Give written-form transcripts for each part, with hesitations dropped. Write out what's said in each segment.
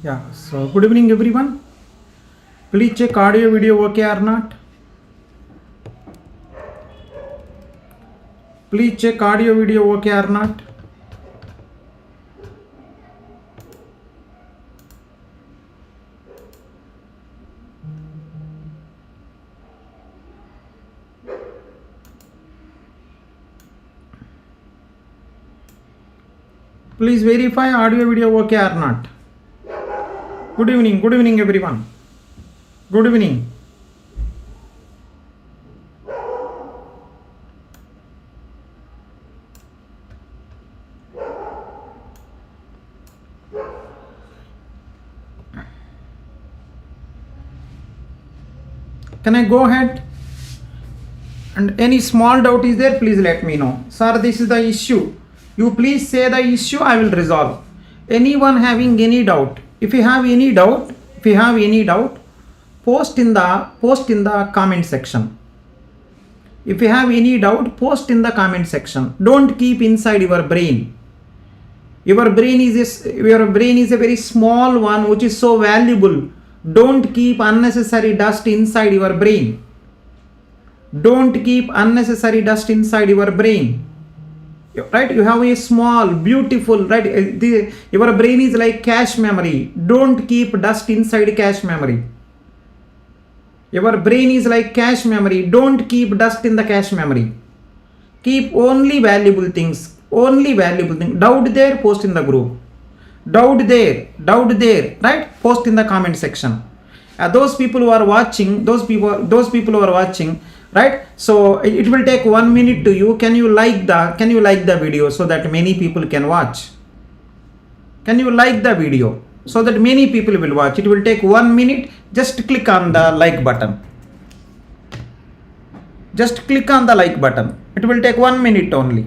Yeah, so good evening everyone. Please check audio video okay or not. Please check audio video okay or not. Please verify audio video okay or not. Good evening everyone. Good evening. Can I go ahead? And any small doubt is there, please let me know. Sir, this is the issue. You please say the issue, I will resolve. Anyone having any doubt? If you have any doubt, post in the comment section. If you have any doubt, post in the comment section. Don't keep inside your brain. Your brain is a very small one which is so valuable. Don't keep unnecessary dust inside your brain. Don't keep unnecessary dust inside your brain. Right? You have a small, beautiful, right? Your brain is like cache memory. Don't keep dust inside cache memory. Your brain is like cache memory. Don't keep dust in the cache memory. Keep only valuable things. Doubt there, post in the group. Doubt there, right? Post in the comment section. Those people who are watching, right? So it will take 1 minute to you. Can you like the video so that many people can watch? Can you like the video so that many people will watch? It will take 1 minute. Just click on the like button. Just click on the like button. It will take 1 minute only.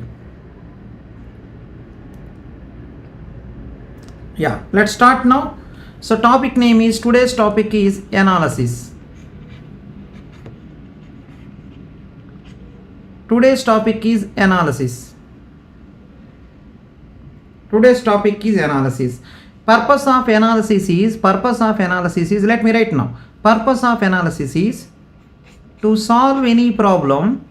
Yeah, let's start now. So today's topic is analysis. Today's topic is analysis. Purpose of analysis is, let me write now. Purpose of analysis is to solve any problem,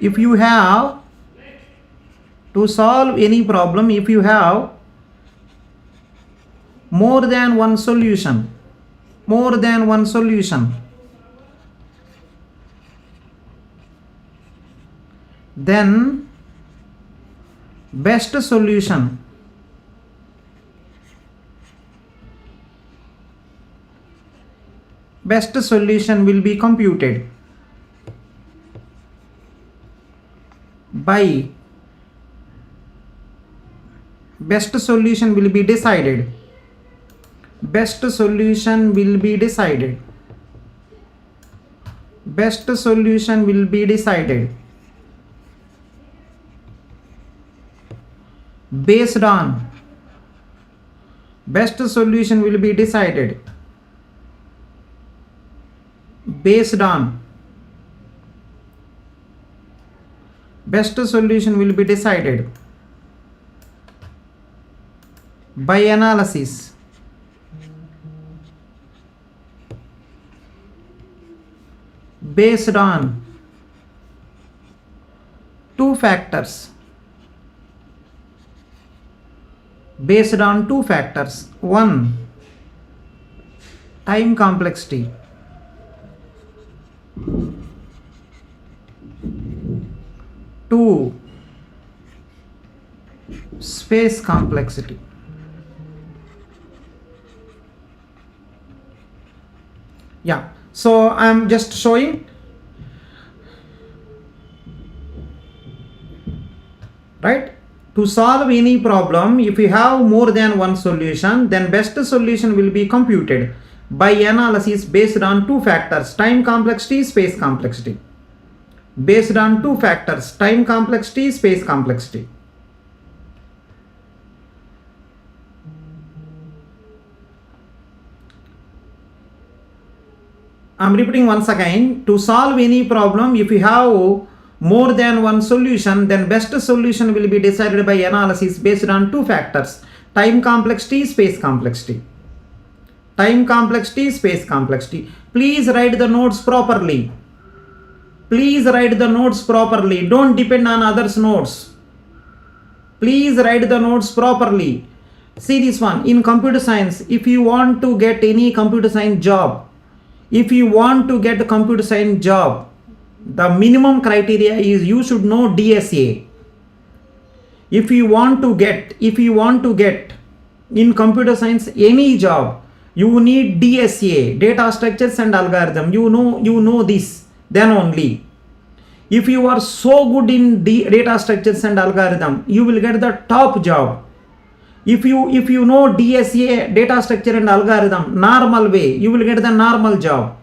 if you have more than one solution, then best solution will be computed by best solution will be decided based on best solution will be decided by analysis based on two factors. One, time complexity. Two, space complexity. Yeah, so I'm just showing, right? To solve any problem, if you have more than one solution, then best solution will be computed by analysis based on two factors, time complexity, space complexity. Based on two factors, time complexity, space complexity. I'm repeating once again. To solve any problem, if you have more than one solution, then best solution will be decided by analysis based on two factors: time complexity, space complexity. Time complexity, space complexity. Please write the notes properly. Please write the notes properly. Don't depend on others' notes. Please write the notes properly. See this one. In computer science, if you want to get any computer science job, if you want to get a computer science job, the minimum criteria is you should know DSA. If you want to get in computer science any job, you need DSA, data structures and algorithm. You know this, then only. If you are so good in data structures and algorithm, you will get the top job. If you know DSA, data structure and algorithm, normal way, you will get the normal job.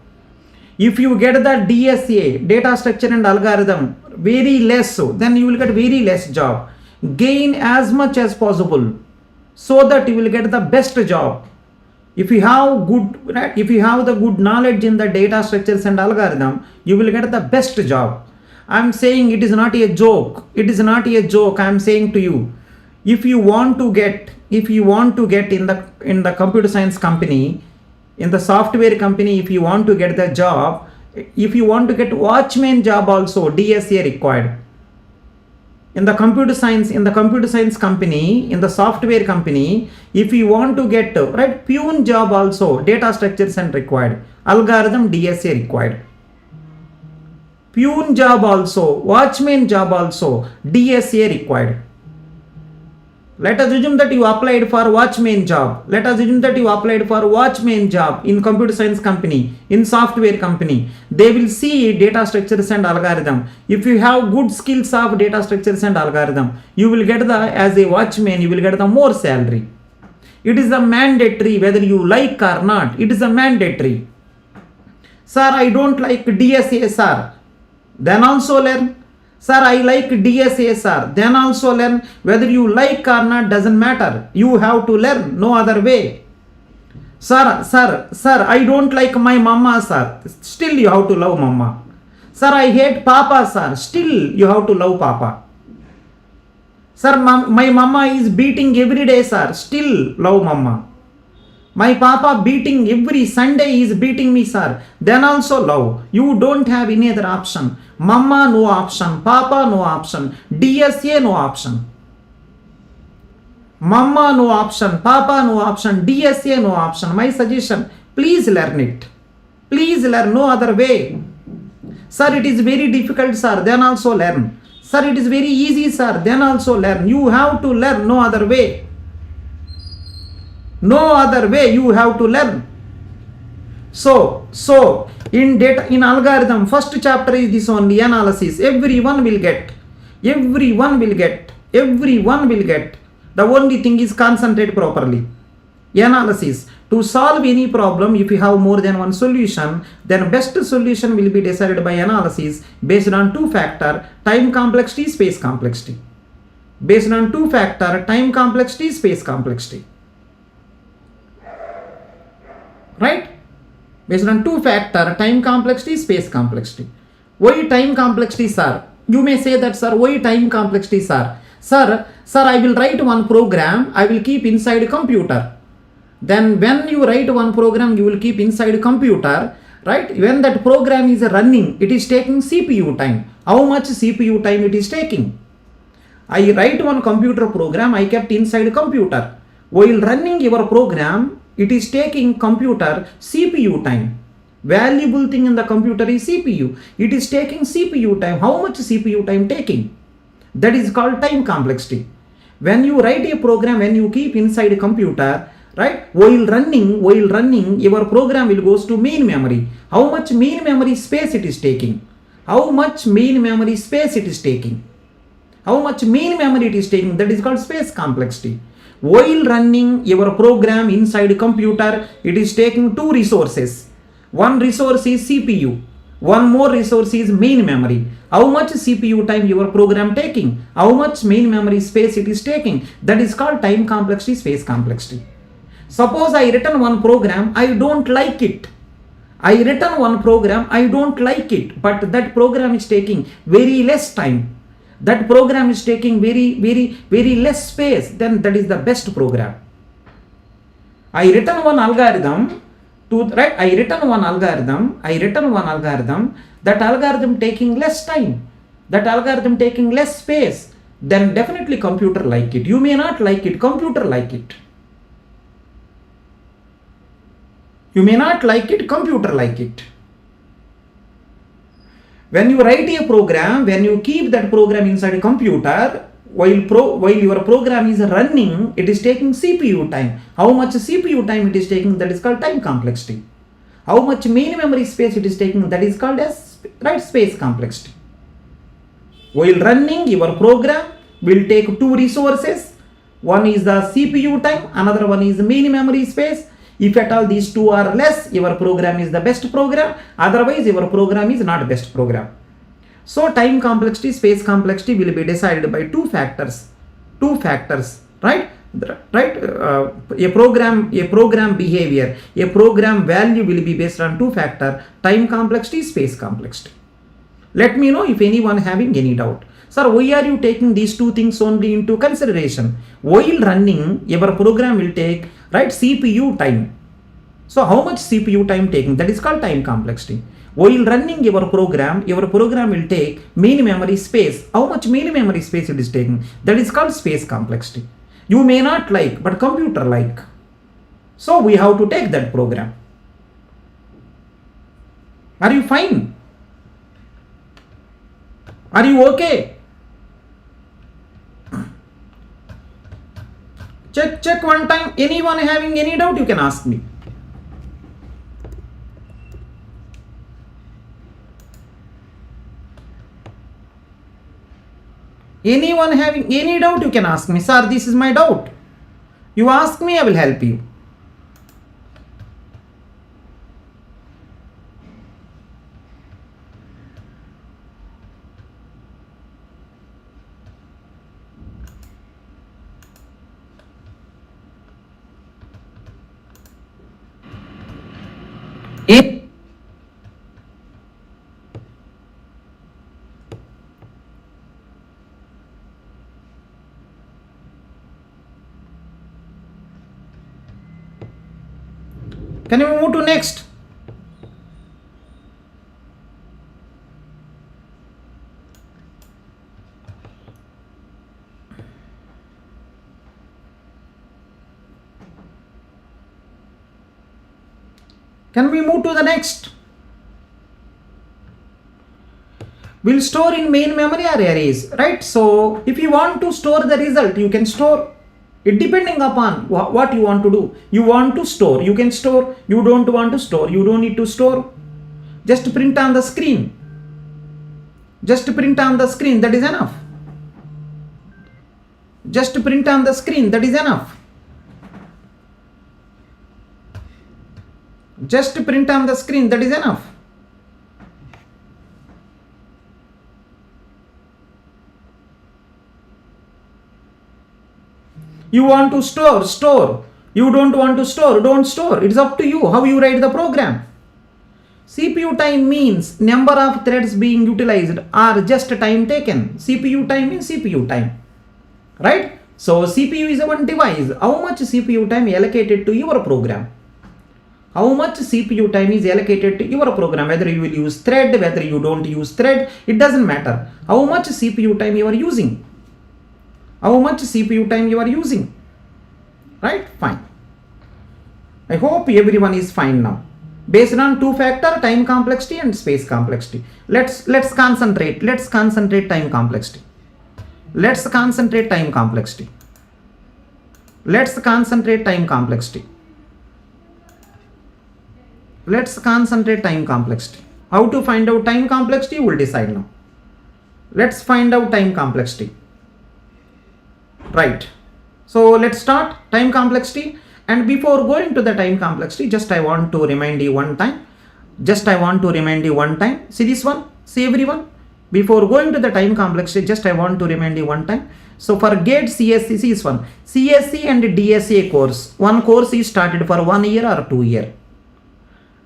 If you get the DSA, data structure and algorithm, very less so, then you will get very less job. Gain as much as possible so that you will get the best job. If you have the good knowledge in the data structures and algorithm, you will get the best job. I am saying it is not a joke. It is not a joke. I am saying to you, if you want to get in the computer science company, in the software company, if you want to get the job, if you want to get watchman job also, DSA required. In the computer science company, in the software company, if you want to get peon job also, data structures and required, algorithm DSA required. Peon job also, watchman job also, DSA required. Let us assume that you applied for watchman job. Let us assume that you applied for watchman job in computer science company, in software company. They will see data structures and algorithm. If you have good skills of data structures and algorithm, you will get as a watchman, you will get the more salary. It is a mandatory whether you like or not. It is a mandatory. Sir, I don't like DSA, sir. Then also learn. Sir, I like DSA, sir. Then also learn. Whether you like or not doesn't matter. You have to learn. No other way. Sir, I don't like my mama, sir. Still you have to love mama. Sir, I hate papa, sir. Still you have to love papa. Sir, my mama is beating every day, sir. Still love mama. My papa beating every Sunday is beating me, sir. Then also love. You don't have any other option. Mama no option. Papa no option. DSA no option. Mama no option. Papa no option. DSA no option. My suggestion, please learn it. Please learn, no other way. Sir, it is very difficult, sir. Then also learn. Sir, it is very easy, sir. Then also learn. You have to learn, no other way. No other way, you have to learn. So in algorithm, first chapter is this only, analysis. Everyone will get. The only thing is concentrate properly. Analysis. To solve any problem, if you have more than one solution, then best solution will be decided by analysis based on two factor: time complexity, space complexity. Based on two factor: time complexity, space complexity. Right? Based on two factor: time complexity, space complexity. Why time complexity, sir? You may say that, sir, why time complexity, sir? Sir, I will write one program, I will keep inside computer. Then when you write one program, you will keep inside computer, right? When that program is running, it is taking CPU time. How much CPU time it is taking? I write one computer program, I kept inside computer. While running your program, it is taking computer CPU time. Valuable thing in the computer is CPU. It is taking CPU time. How much CPU time taking? That is called time complexity. When you write a program, when you keep inside a computer, right? While running, your program will goes to main memory. How much main memory space it is taking? How much main memory space it is taking? How much main memory it is taking? That is called space complexity. While running your program inside computer, it is taking two resources. One resource is CPU. One more resource is main memory. How much CPU time your program taking? How much main memory space it is taking? That is called time complexity, space complexity. Suppose I written one program, I don't like it. I written one program, I don't like it, but that program is taking very less time. That program is taking very less space, then that is the best program. I written one algorithm I written one algorithm, that algorithm taking less time, that algorithm taking less space, then definitely computer like it. You may not like it, computer like it. You may not like it, computer like it. When you write a program, when you keep that program inside a computer, while your program is running, it is taking CPU time. How much CPU time it is taking, that is called time complexity. How much main memory space it is taking, that is called as space complexity. While running, your program will take two resources. One is the CPU time, another one is main memory space. If at all these two are less, your program is the best program. Otherwise, your program is not best program. So time complexity, space complexity will be decided by two factors, right? A program behavior, a program value will be based on two factors: time complexity, space complexity. Let me know if anyone having any doubt. Sir, why are you taking these two things only into consideration? While running, your program will take, right, CPU time. So how much CPU time taking? That is called time complexity. While running your program will take main memory space. How much main memory space it is taking? That is called space complexity. You may not like, but computer like. So we have to take that program. Are you fine? Are you okay? Check one time. Anyone having any doubt, you can ask me. Anyone having any doubt, you can ask me. Sir, this is my doubt. You ask me, I will help you. Can we move to next? Can we move to the next? Will store in main memory or arrays, right? So if you want to store the result, you can store it depending upon what you want to do. You want to store, you can store. You don't want to store, you don't need to store. Just print on the screen. Just print on the screen, that is enough. Just print on the screen, that is enough. Just print on the screen, that is enough. You want to store, store. You don't want to store, don't store. It's up to you how you write the program. CPU time means number of threads being utilized or just time taken. CPU time means CPU time. Right? So CPU is a one device. How much CPU time allocated to your program? How much CPU time is allocated to your program? Whether you will use thread, whether you don't use thread, it doesn't matter. How much CPU time you are using? How much CPU time you are using? Right? Fine. I hope everyone is fine now. Based on two factor, time complexity and space complexity. Let's concentrate. Let's concentrate time complexity. Let's concentrate time complexity. Let's concentrate time complexity. Let's concentrate time complexity. How to find out time complexity? We'll decide now. Let's find out time complexity. Right. So let's start time complexity. And before going to the time complexity, just I want to remind you one time. See this one? See everyone? Before going to the time complexity, just I want to remind you one time. So for GATE CSC, see this one. CSC and DSA course. One course is started for 1 year or 2 year.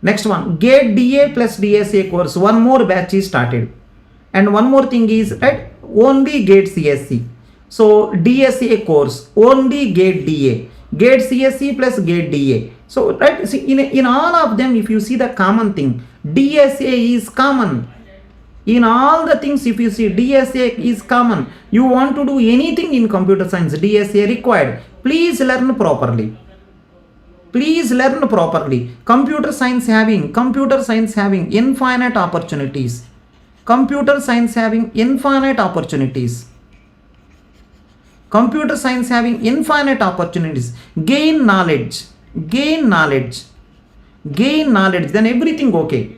Next one, GATE DA plus DSA course. One more batch is started. And one more thing is, right, only GATE CSE. So DSA course, only GATE DA. GATE CSE plus GATE DA. So, right, see, in all of them, if you see the common thing, DSA is common. In all the things, if you see DSA is common. You want to do anything in computer science, DSA required. Please learn properly. Please learn properly. Computer science having infinite opportunities. Computer science having infinite opportunities. Computer science having infinite opportunities. Gain knowledge. Gain knowledge. Gain knowledge. Then everything okay.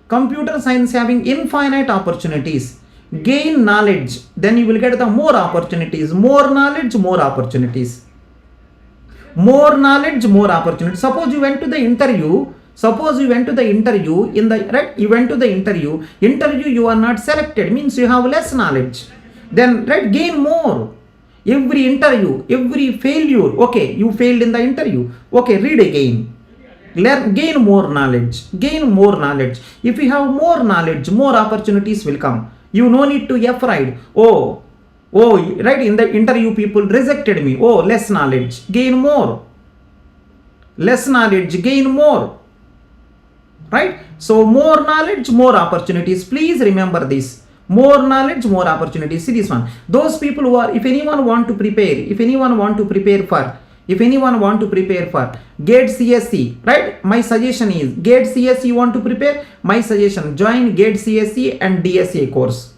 Computer science having infinite opportunities. Gain knowledge. Then you will get the more opportunities. More knowledge, more opportunities. More knowledge, more opportunity. Suppose you went to the interview. Interview you are not selected, means you have less knowledge. Then, right, gain more. Every interview, every failure, okay, you failed in the interview, okay, read again. Learn, gain more knowledge. Gain more knowledge. If you have more knowledge, more opportunities will come. You no need to afraid. Oh, right, in the interview people rejected me. Oh, less knowledge, gain more. Less knowledge, gain more. Right? So more knowledge, more opportunities. Please remember this. More knowledge, more opportunities. See this one. Those people who are, if anyone want to prepare for GATE CSE, right? My suggestion is GATE CSE you want to prepare. My suggestion, join GATE CSE and DSA course.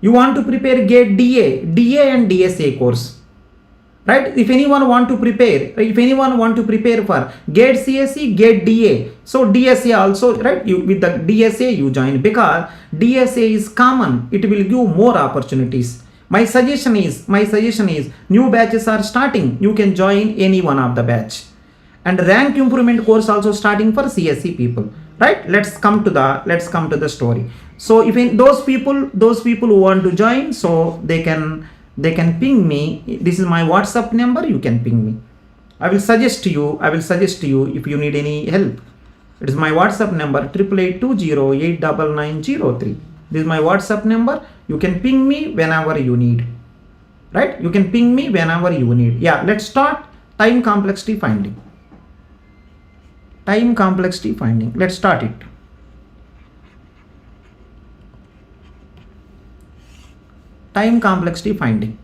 You want to prepare GATE DA and DSA course. Right? If anyone want to prepare for GATE CSE, GATE DA, so DSA also, right? You with the DSA you join, because DSA is common. It will give more opportunities. My suggestion is new batches are starting. You can join any one of the batch. And rank improvement course also starting for CSE people. Right? Let's come to the story. So if those people who want to join, so they can ping me. This is my WhatsApp number. You can ping me. I will suggest to you if you need any help. It is my WhatsApp number 8820899903. This is my WhatsApp number. You can ping me whenever you need. Right? You can ping me whenever you need. Yeah, let's start time complexity finding. Time complexity finding. Let's start it. Time complexity finding.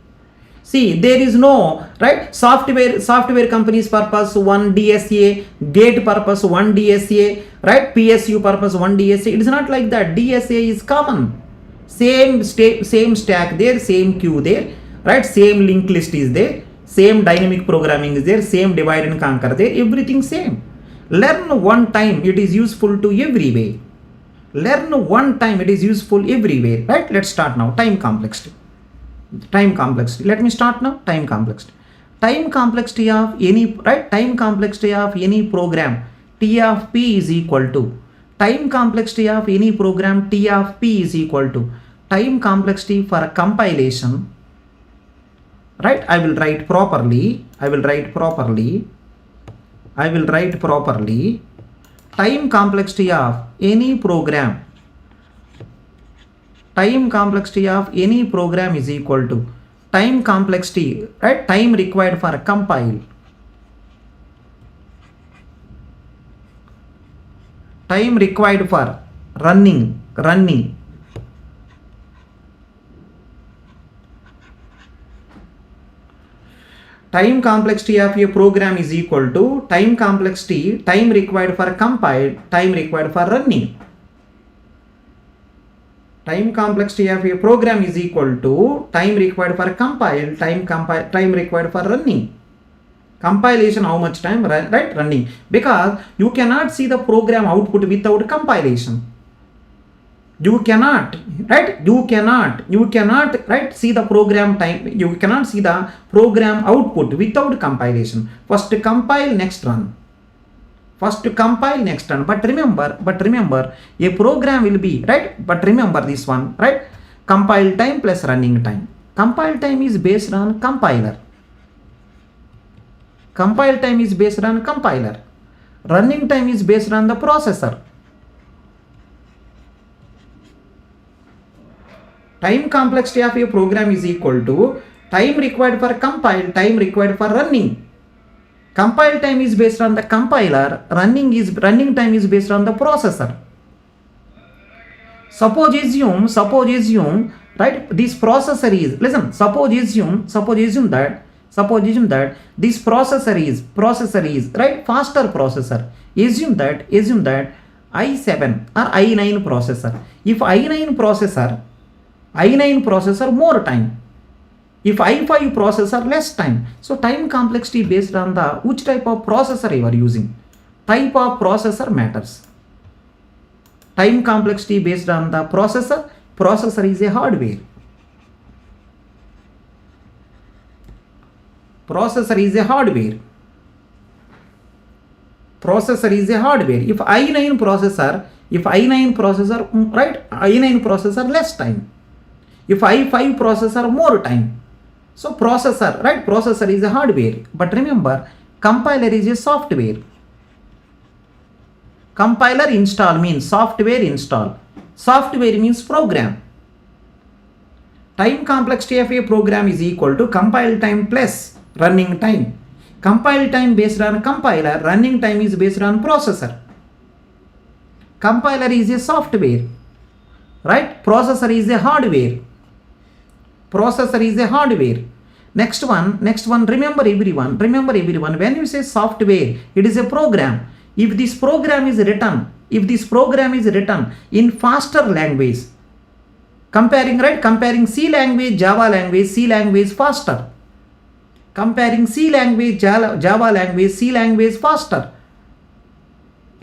See, there is no, right, software companies purpose one DSA, GATE purpose one DSA, right, PSU purpose one DSA. It is not like that. DSA is common. Same stack there, same queue there, right, same linked list is there, same dynamic programming is there, same divide and conquer there, everything same. Learn one time, it is useful to everywhere. Learn one time, it is useful everywhere. Right? Let's start now. Time complexity. Time complexity. Let me start now. Time complexity. Time complexity of any, right? Time complexity of any program T of P is equal to time complexity of any program T of P is equal to time complexity for compilation. Right? I will write properly. Time complexity of any program. Time complexity of any program is equal to time complexity, right? Time required for compile. Time required for running. Time complexity of a program is equal to time complexity, time required for compile, time required for running. Time complexity of a program is equal to time required for compile, time required for running. Compilation, how much time, right? Running. Because you cannot see the program output without compilation. You cannot, right? Right? See the program time. You cannot see the program output without compilation. First compile, next run. But remember, a program will be, right? But remember this one, right? Compile time plus running time. Compile time is based on compiler. Running time is based on the processor. Time complexity of a program is equal to time required for compile, time required for running. Compile time is based on the compiler, running time is based on the processor. Suppose assume, right, this processor is, listen, suppose assume that this processor is, right, faster processor. Assume that i7 or i9 processor. If i9 processor more time, if i5 processor less time. So time complexity based on the which type of processor you are using. Type of processor matters. Time complexity based on the processor. Processor is a hardware. Processor is a hardware. If i9 processor, right, i9 processor less time. If i5 processor more time. So processor, right, processor is a hardware. But remember, compiler is a software. Compiler install means software install. Software means program. Time complexity of a program is equal to compile time plus running time. Compile time based on compiler, running time is based on processor. Compiler is a software, right? Processor is a hardware. Next one, remember everyone, when you say software, it is a program. If this program is written in faster language, comparing C language, Java language faster. Comparing C language, Java language, C language faster.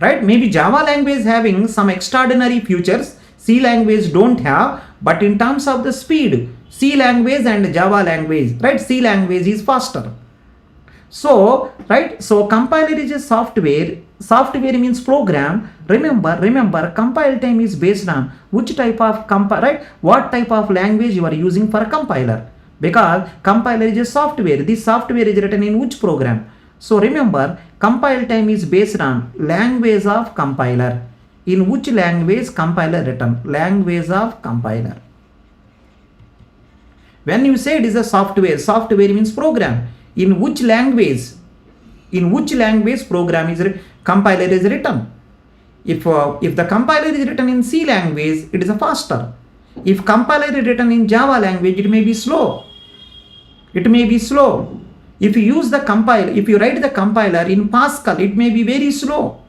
Right? Maybe Java language having some extraordinary features C language don't have, but in terms of the speed, C language and Java language, right? C language is faster. So, right? So compiler is a software. Software means program. Remember, compile time is based on which type of right? What type of language you are using for a compiler. Because compiler is a software. This software is written in which program? So remember, compile time is based on language of compiler. In which language compiler written? Language of compiler. When you say it is a software means program. In which language program is compiler is written? If the compiler is written in C language, it is a faster. If compiler is written in Java language, it may be slow. If you write the compiler in Pascal, it may be very slow.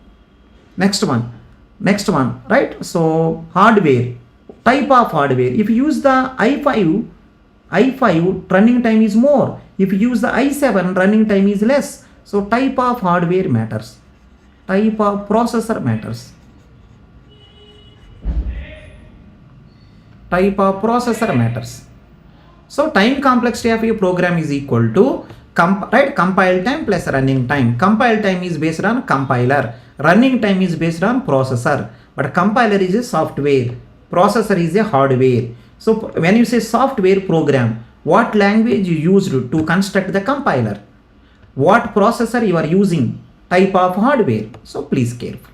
Next one, right? So hardware, type of hardware. If you use the i5 running time is more. If you use the i7, running time is less. So type of hardware matters. Type of processor matters. So time complexity of a program is equal to compile time plus running time. Compile time is based on compiler. Running time is based on processor. But compiler is a software. Processor is a hardware. So when you say software program, what language you used to construct the compiler? What processor you are using? Type of hardware. So please careful.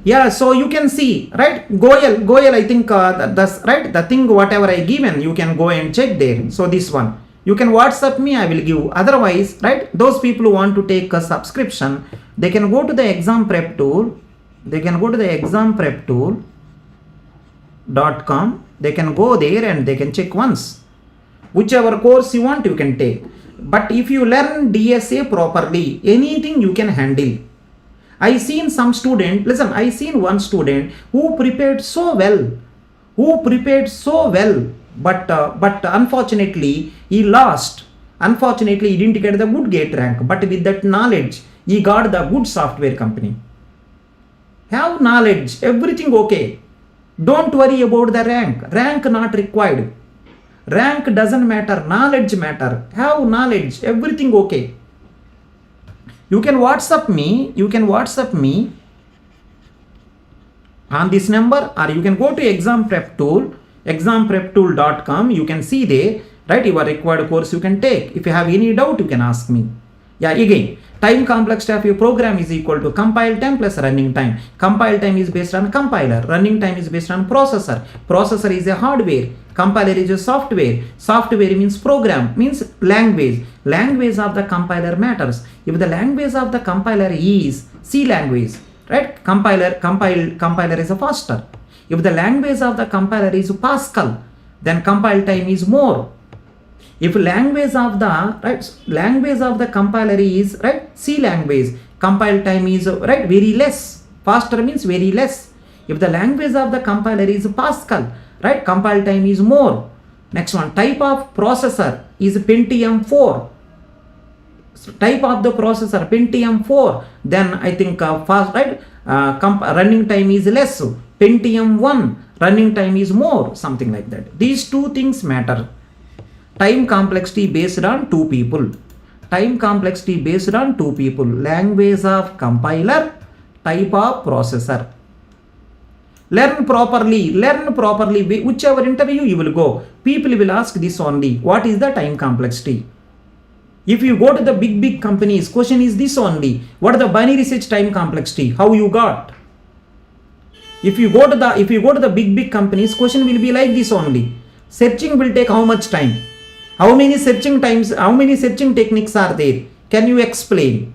Yeah, so you can see, right? Goel, I think that's right. The thing whatever I given, you can go and check there. So this one, you can WhatsApp me, I will give. Otherwise, right? Those people who want to take a subscription, they can go to the exam prep tool. exampreptool.com. They can go there and they can check once. Whichever course you want, you can take. But if you learn DSA properly, anything you can handle. I seen one student who prepared so well, but unfortunately he lost. Unfortunately, he didn't get the good gate rank, but with that knowledge, he got the good software company. Have knowledge, everything okay. Don't worry about the rank. Rank not required. Rank doesn't matter, knowledge matter. Have knowledge, everything okay. You can WhatsApp me. on this number, or you can go to exam prep tool, exampreptool.com. You can see there, right, your required course you can take. If you have any doubt, you can ask me. Yeah, again, time complexity of your program is equal to compile time plus running time. Compile time is based on compiler, running time is based on processor. Processor is a hardware, compiler is a software. Software means program, means language. Language of the compiler matters. If the language of the compiler is C language, right, compiler is a faster. If the language of the compiler is Pascal, then compile time is more. If language of the compiler is, right, C language, compile time is, right, very less. Faster means very less. If the language of the compiler is Pascal, right, compile time is more. Next one, type of processor is Pentium 4. So type of the processor Pentium 4, then I think fast, right, running time is less. Pentium 1, running time is more, something like that. These two things matter. Time complexity based on two people. Time complexity based on two people. Language of compiler, type of processor. Learn properly, whichever interview you will go, people will ask this only, what is the time complexity? If you go to the big companies, question is this only, what is the binary search time complexity, how you got? If you go to the big companies, question will be like this only, searching will take how much time? How many searching techniques are there? Can you explain?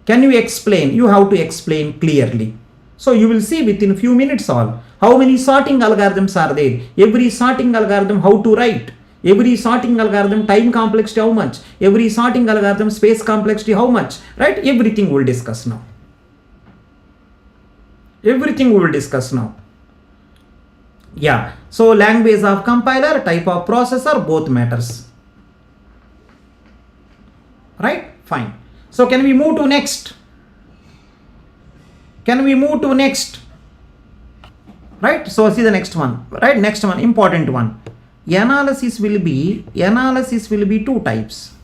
You have to explain clearly. So you will see within few minutes all. How many sorting algorithms are there? Every sorting algorithm how to write? Every sorting algorithm time complexity how much? Every sorting algorithm space complexity how much? Right? Everything we will discuss now. Yeah, so language of compiler, type of processor, both matters. Right? Fine. So can we move to next? Right? So see the next one. Right? Next one, important one. Analysis will be two types.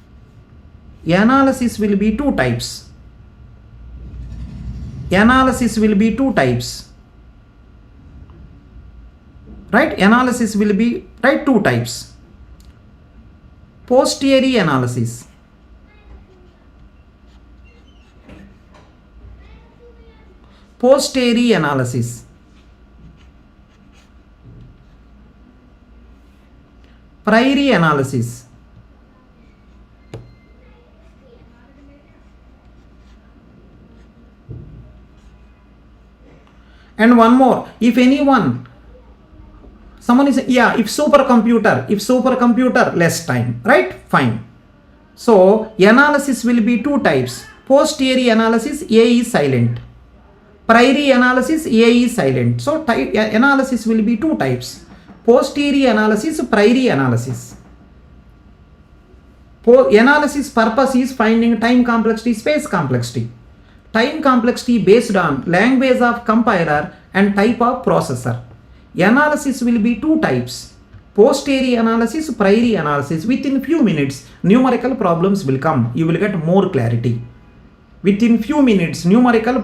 Right? Analysis will be, right, two types. Posteriori analysis. Priori analysis. And one more, if anyone, someone is, yeah, if supercomputer, less time, right? Fine. So analysis will be two types. Posteriori analysis, A is silent. Priori analysis, A is silent. So analysis will be two types. Posteriori analysis, priori analysis. Analysis purpose is finding time complexity, space complexity. Time complexity based on language of compiler and type of processor. Analysis will be two types. Posteriori analysis, priori analysis. Within few minutes, numerical problems will come. You will get more clarity. Within few minutes, numerical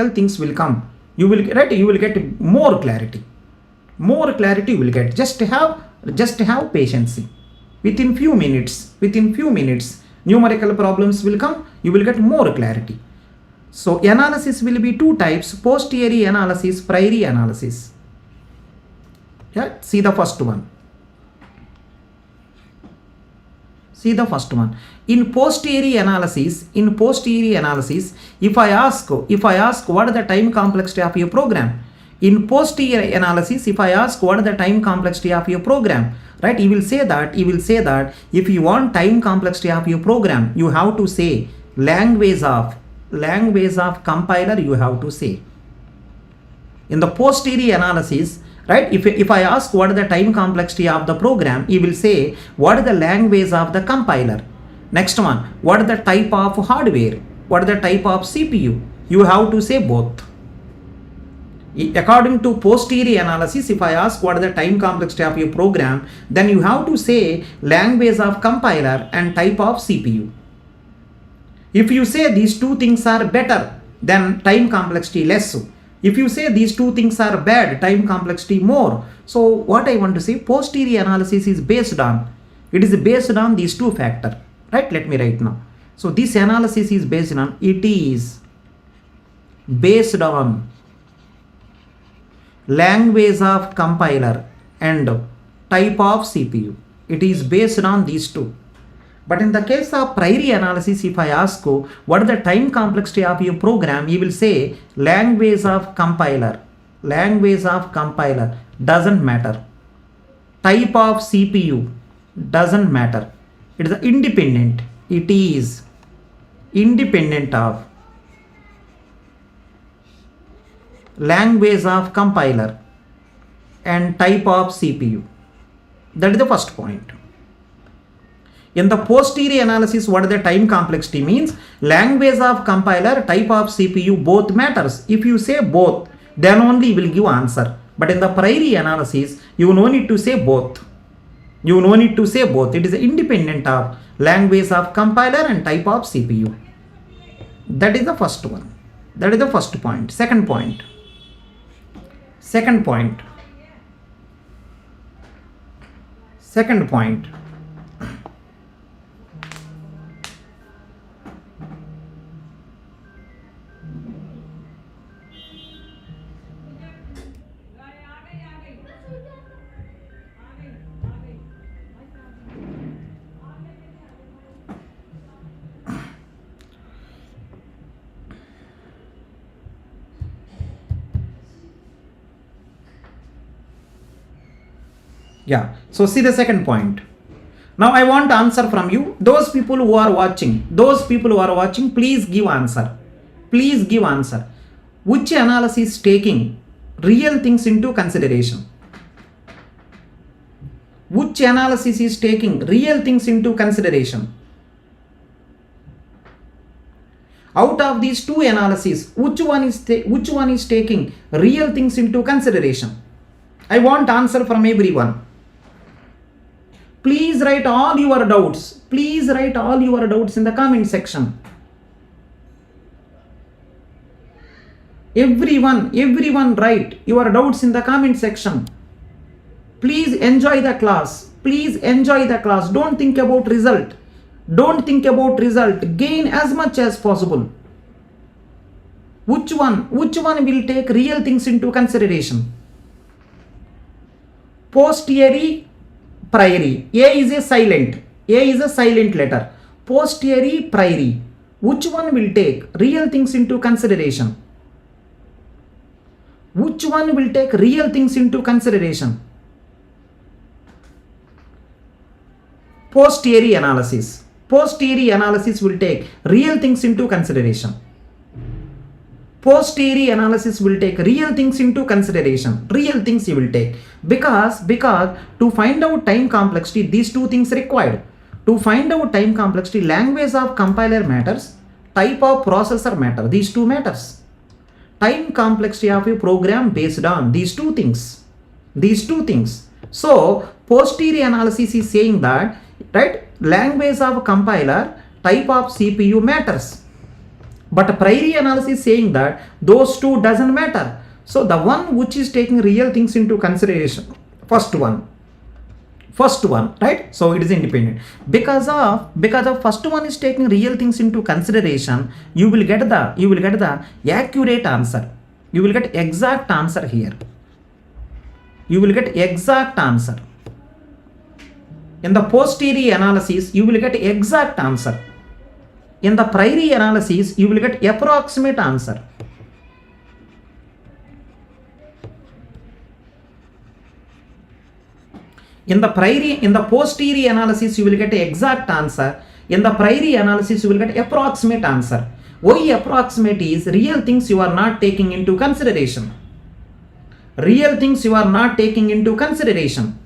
things will come. You will get more clarity. You will get. Just have patience. Within few minutes, numerical problems will come. You will get more clarity. So analysis will be two types: posteriori analysis, priori analysis. Yeah, see the first one. In posteriori analysis, if I ask what is the time complexity of your program, in posteriori analysis, if I ask what is the time complexity of your program, right, you will say that if you want time complexity of your program, you have to say language of compiler, you have to say. In the posteriori analysis, right, if I ask what is the time complexity of the program, you will say what is the language of the compiler. Next one, what is the type of hardware, what is the type of CPU, you have to say both. According to posteriori analysis, if I ask what is the time complexity of your program, then you have to say language of compiler and type of CPU. If you say these two things are better, then time complexity less. If you say these two things are bad, time complexity more. So what I want to say, posterior analysis is based on, it is based on these two factors, right? Let me write now. So this analysis is based on, it is based on language of compiler and type of CPU. It is based on these two. But in the case of priori analysis, if I ask you what is the time complexity of your program, you will say language of compiler. Language of compiler doesn't matter. Type of CPU doesn't matter. It is independent. It is independent of language of compiler and type of CPU. That is the first point. In the posterior analysis, what is the time complexity means? Language of compiler, type of CPU, both matters. If you say both, then only you will give answer. But in the priori analysis, you no need to say both. You no need to say both. It is independent of language of compiler and type of CPU. That is the first one. That is the first point. Second point. Second point. Second point. Yeah, so see the second point. Now I want answer from you. Those people who are watching, please give answer. Please give answer. Which analysis is taking real things into consideration? Which analysis is taking real things into consideration? Out of these two analyses, which one is taking real things into consideration? I want answer from everyone. Please write all your doubts. Please write all your doubts in the comment section. Everyone write your doubts in the comment section. Please enjoy the class. Please enjoy the class. Don't think about result. Don't think about result. Gain as much as possible. Which one will take real things into consideration? Posterior, priori. A is a silent letter. Posterior, priori. Which one will take real things into consideration? Which one will take real things into consideration? Posterior analysis. Posterior analysis will take real things into consideration. Posterior analysis will take real things into consideration. Real things you will take. Because to find out time complexity, these two things required. To find out time complexity, language of compiler matters, type of processor matter. These two matters. Time complexity of a program based on these two things. These two things. So posterior analysis is saying that, right, language of compiler, type of CPU matters. But priori analysis is saying that those two doesn't matter. So the one which is taking real things into consideration, first one, right? So it is independent. Because of first one is taking real things into consideration, you will get the accurate answer. You will get exact answer here. You will get exact answer. In the posterior analysis, you will get exact answer. In the priori analysis, you will get approximate answer. In the posterior analysis, you will get exact answer. In the priori analysis, you will get approximate answer. Why approximate is real things you are not taking into consideration. Real things you are not taking into consideration.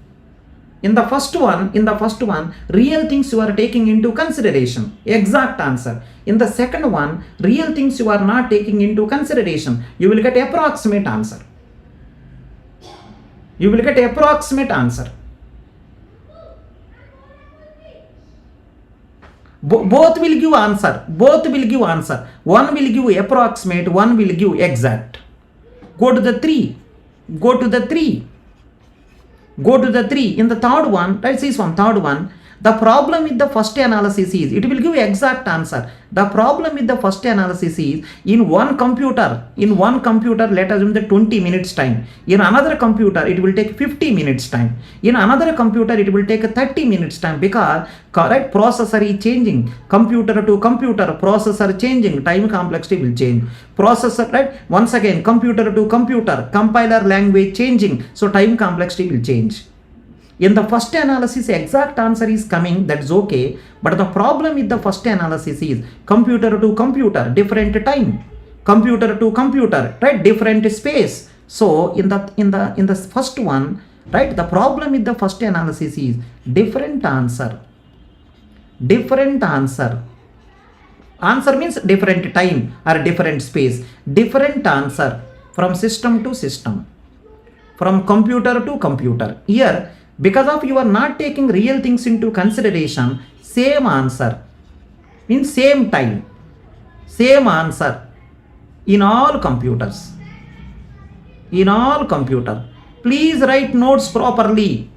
In the first one, real things you are taking into consideration. Exact answer. In the second one, real things you are not taking into consideration. You will get approximate answer. You will get approximate answer. Both will give answer. Both will give answer. One will give approximate, one will give exact. Go to the 3. Go to the 3. Go to the 3. In the third one, let's see from third one. The problem with the first analysis is, it will give exact answer. The problem with the first analysis is, in one computer, let us assume the 20 minutes time. In another computer, it will take 50 minutes time. In another computer, it will take 30 minutes time, because correct processor is changing. Computer to computer, processor changing, time complexity will change. Processor, right? Once again, computer to computer, compiler language changing, so time complexity will change. In the first analysis, exact answer is coming, that's okay. But the problem with the first analysis is computer to computer, different time. Computer to computer, right? Different space. So in the first one, right? The problem with the first analysis is different answer. Different answer. Answer means different time or different space. Different answer from system to system. From computer to computer. Here, because of you are not taking real things into consideration, same answer in same time, same answer in all computers. In all computer. Please write notes properly.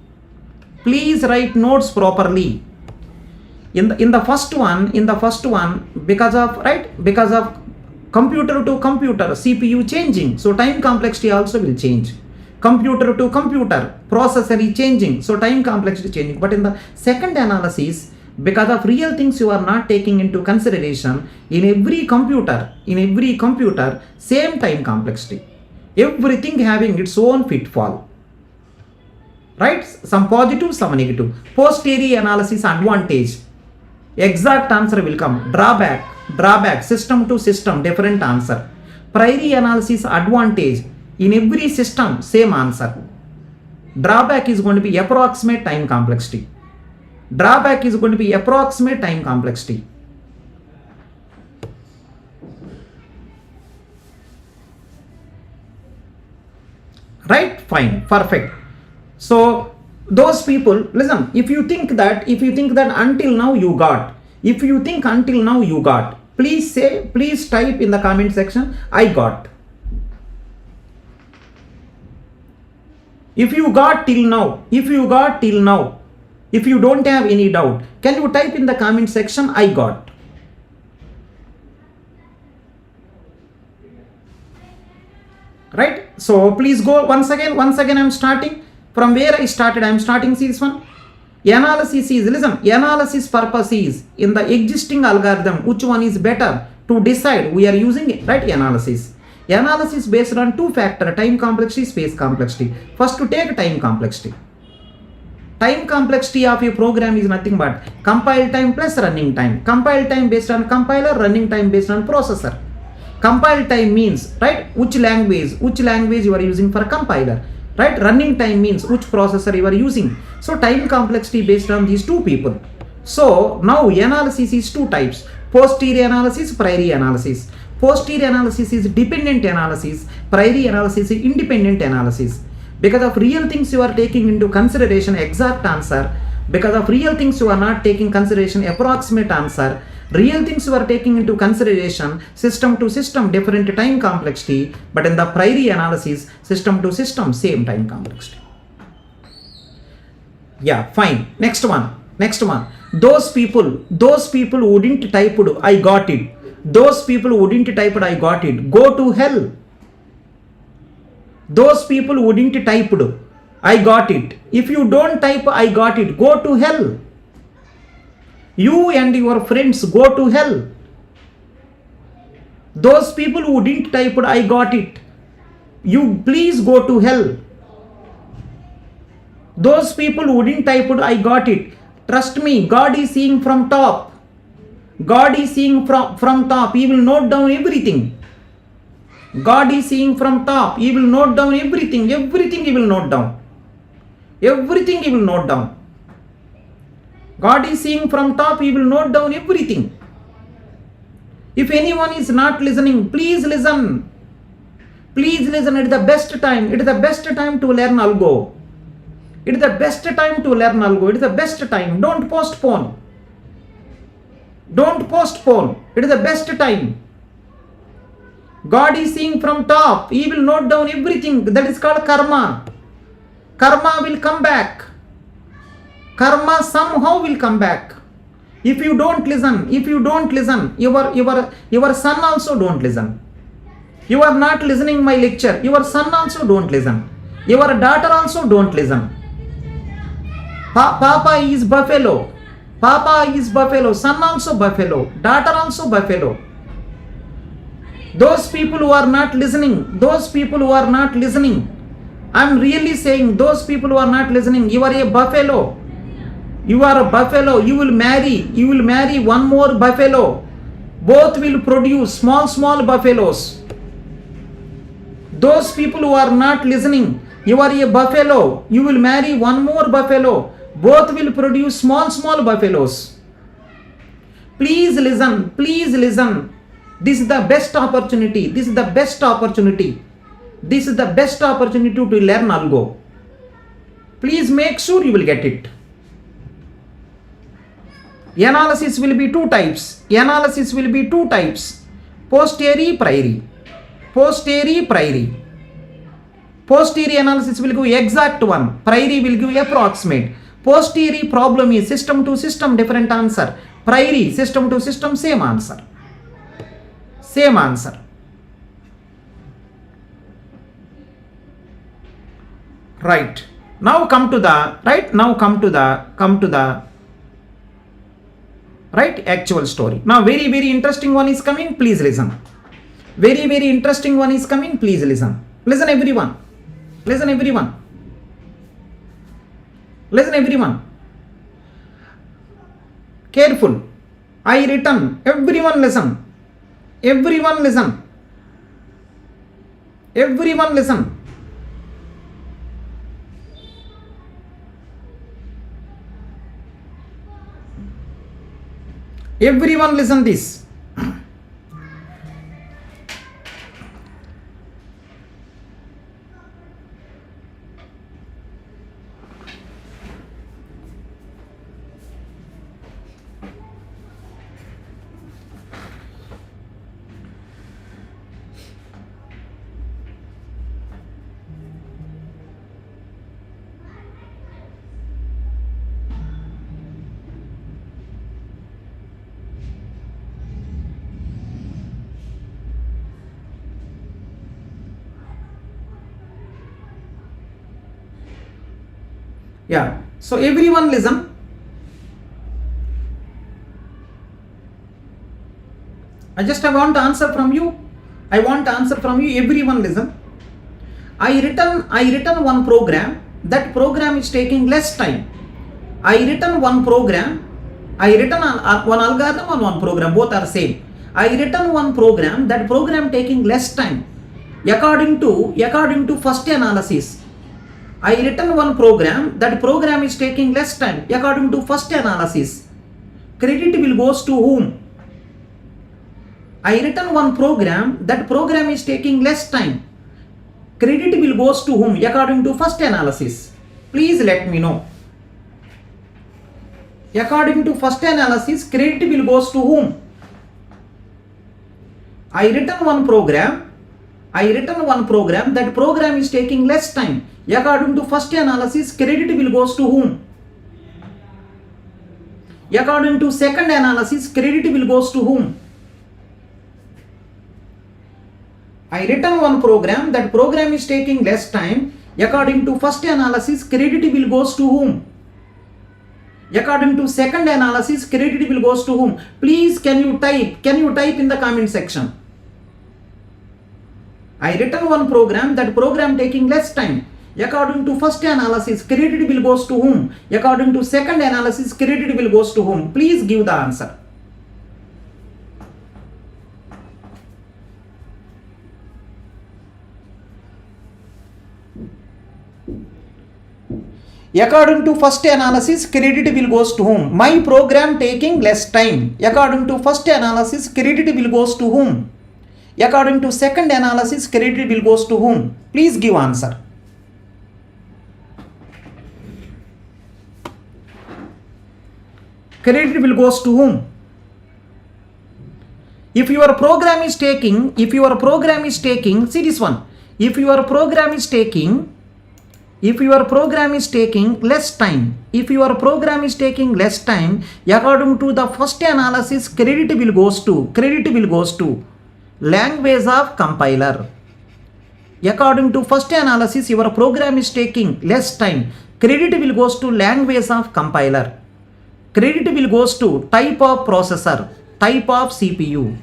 Please write notes properly. In the first one, because of computer to computer, CPU changing, so time complexity also will change. Computer to computer, processor is changing, so time complexity changing. But in the second analysis, because of real things you are not taking into consideration, in every computer, same time complexity. Everything having its own pitfall. Right? Some positive, some negative. Posterior analysis advantage. Exact answer will come. Drawback, system to system, different answer. Priori analysis advantage. In every system, same answer. Drawback is going to be approximate time complexity. Drawback is going to be approximate time complexity. Right? Fine. Perfect. So, those people, listen, if you think that until now you got, please type in the comment section, I got. If you got till now, if you don't have any doubt, can you type in the comment section, I got. Right? So please go once again I'm starting from where I started. I'm starting this one. Analysis is, listen, analysis purpose is in the existing algorithm, which one is better to decide, we are using it, right? Analysis based on two factors, time complexity, space complexity. First, to take time complexity. Time complexity of a program is nothing but compile time plus running time. Compile time based on compiler, running time based on processor. Compile time means, right, which language you are using for compiler, right? Running time means which processor you are using. So time complexity based on these two people. So now analysis is two types: posterior analysis, priori analysis. Posterior analysis is dependent analysis, priori analysis is independent analysis. Because of real things you are taking into consideration, exact answer. Because of real things you are not taking consideration, approximate answer. Real things you are taking into consideration, system to system, different time complexity. But in the priori analysis, system to system, same time complexity. Yeah, fine. Next one. Those people who didn't type I got it. Those people who didn't type I got it, go to hell. Those people who didn't type I got it. If you don't type I got it, go to hell. You and your friends go to hell. Those people who didn't type I got it, you please go to hell. Those people who didn't type I got it, trust me, God is seeing from top. God is seeing from top. He will note down everything. God is seeing from top. He will note down everything. Everything He will note down. Everything He will note down. God is seeing from top. He will note down everything. If anyone is not listening, please listen. Please listen. It is the best time. It is the best time to learn algo. It is the best time to learn algo. It is the best time. Don't postpone. Don't postpone. It is the best time. God is seeing from top. He will note down everything. That is called karma. Karma will come back. Karma somehow will come back. If you don't listen, your son also don't listen. You are not listening my lecture. Your son also don't listen. Your daughter also don't listen. Papa is buffalo. Papa is buffalo. Son also buffalo. Daughter also buffalo. Those people who are not listening, I'm really saying, those people who are not listening, you are a buffalo. You are a buffalo. You will marry one more buffalo. Both will produce small buffaloes. Those people who are not listening, you are a buffalo. You will marry one more buffalo. Both will produce small buffaloes. Please listen. This is the best opportunity. This is the best opportunity to learn Algo. Please make sure you will get it. Analysis will be two types. Posterior, priori. Posterior analysis will give exact one. Priori will give approximate. Posterior problem is system to system different answer. Priori system to system same answer. Right. Now come to the actual story. Now very interesting one is coming. Please listen. Very interesting one is coming. Please listen. Listen everyone. Careful. I written. Everyone listen. Everyone listen. Everyone listen this. Yeah. So everyone listen. I want to answer from you. Everyone listen. I written one program. That program is taking less time. I written one algorithm and one program. Both are same. I written one program. That program taking less time. According to first analysis. I written one program. That program is taking less time. According to first analysis. Credit will goes to whom? I written one program. That program is taking less time. Credit will goes to whom? According to first analysis. Please let me know. According to first analysis, credit will goes to whom? I written one program. That program is taking less time. According to first analysis, credit will goes to whom? According to second analysis, credit will goes to whom? I written one program. That program is taking less time. According to first analysis, credit will goes to whom? According to second analysis, credit will goes to whom? Please, can you type in the comment section? I written one program. That program taking less time. According to first analysis, credit will goes to whom? According to second analysis, credit will goes to whom? Please give the answer. According to first analysis, credit will goes to whom? My program taking less time. According to first analysis, credit will goes to whom? According to second analysis, credit will goes to whom? Please give answer. Credit will goes to whom? If your program is taking, see this one, if your program is taking less time, according to the first analysis, credit will goes to language of compiler. According to first analysis, your program is taking less time, credit will goes to language of compiler. Credit will goes to type of processor, type of CPU.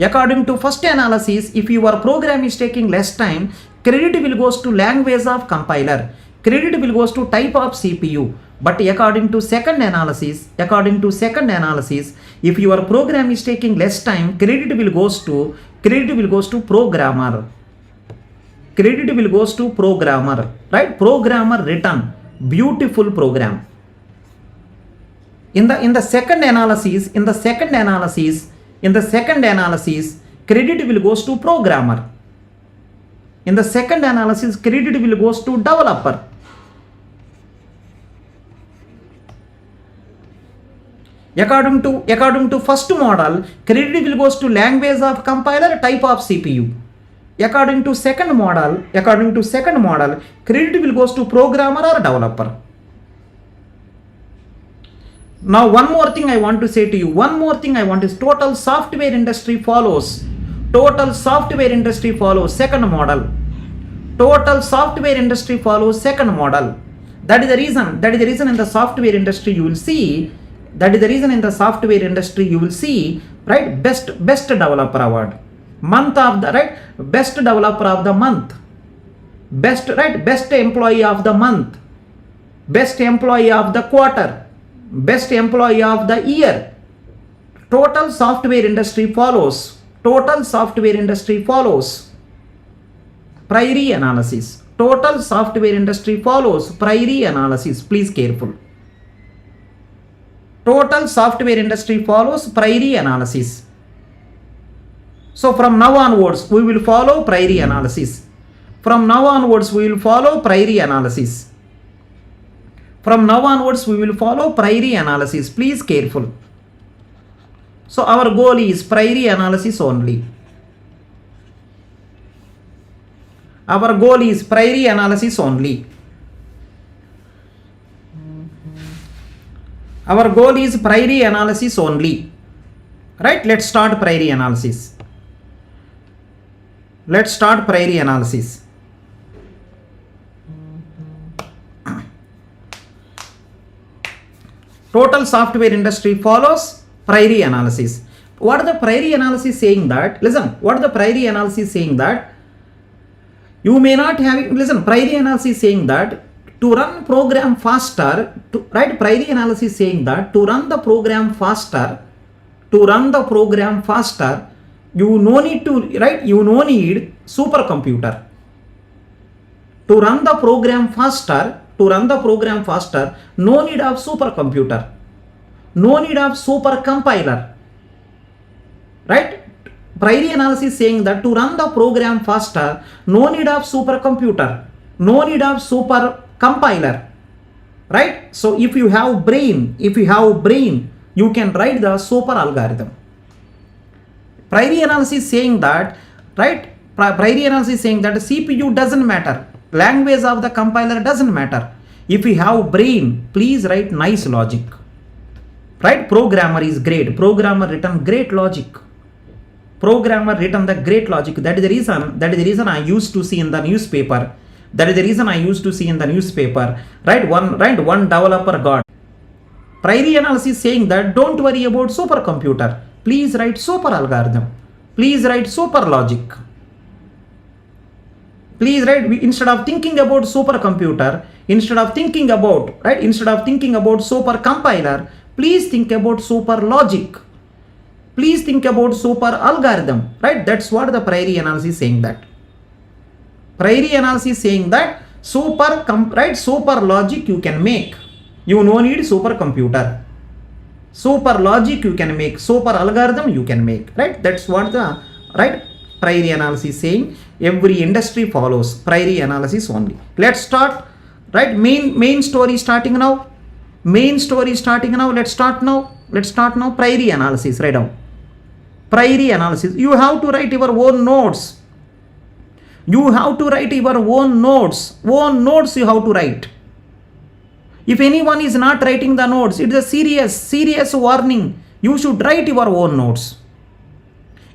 According to first analysis, if your program is taking less time, credit will goes to language of compiler, credit will goes to type of CPU. But according to second analysis, if your program is taking less time, credit will goes to programmer. Credit will goes to programmer, right? Programmer written beautiful program. In the second analysis, credit will goes to programmer. In the second analysis, credit will goes to developer. According to first model, credit will goes to language of compiler, type of CPU. According to second model, credit will goes to programmer or developer. Now one more thing I want to say to you, total software industry follows second model. Total software industry follows second model. That is the reason in the software industry you will see, right, best developer award. Month of the, right, best developer of the month. Best employee of the month. Best employee of the quarter. Best employee of the year. Total software industry follows priori analysis. Total software industry follows priori analysis. Please careful. Total software industry follows priori analysis. So from now onwards, we will follow priori analysis. From now onwards, we will follow priori analysis. Please careful. So our goal is priori analysis only. Our goal is priori analysis only. Right? Let's start priori analysis. Total software industry follows priori analysis. What are the priori analysis saying that? Listen, you may not have it. Listen, priori analysis saying that to run program faster, priori analysis saying that to run the program faster, you no need supercomputer. To run the program faster, no need of supercomputer, no need of supercompiler. Right? Priori analysis saying that to run the program faster, no need of supercomputer, no need of supercompiler. Right? So if you have brain, you can write the super algorithm. Priori analysis saying that, right? Priori analysis saying that the CPU doesn't matter, language of the compiler doesn't matter. If you have brain, please write nice logic. Right? Programmer is great. Programmer written great logic. That is the reason I used to see in the newspaper. Right? One developer got. Priori analysis saying that don't worry about supercomputer. Please write super algorithm. Please write super logic. Please write, instead of thinking about supercomputer, instead of thinking about super compiler, please think about super logic. Please think about super algorithm. Right? That's what the priori analysis is saying that. Priori analysis saying that super logic you can make. You no need supercomputer. Super logic you can make, super algorithm you can make. Right? That's what the priori analysis saying. Every industry follows priori analysis only. Let's start. Right? Main story starting now. Let's start now. Priori analysis. Right now. Priori analysis. You have to write your own notes. You have to write your own notes. Own notes you have to write. If anyone is not writing the notes, it is a serious warning. You should write your own notes.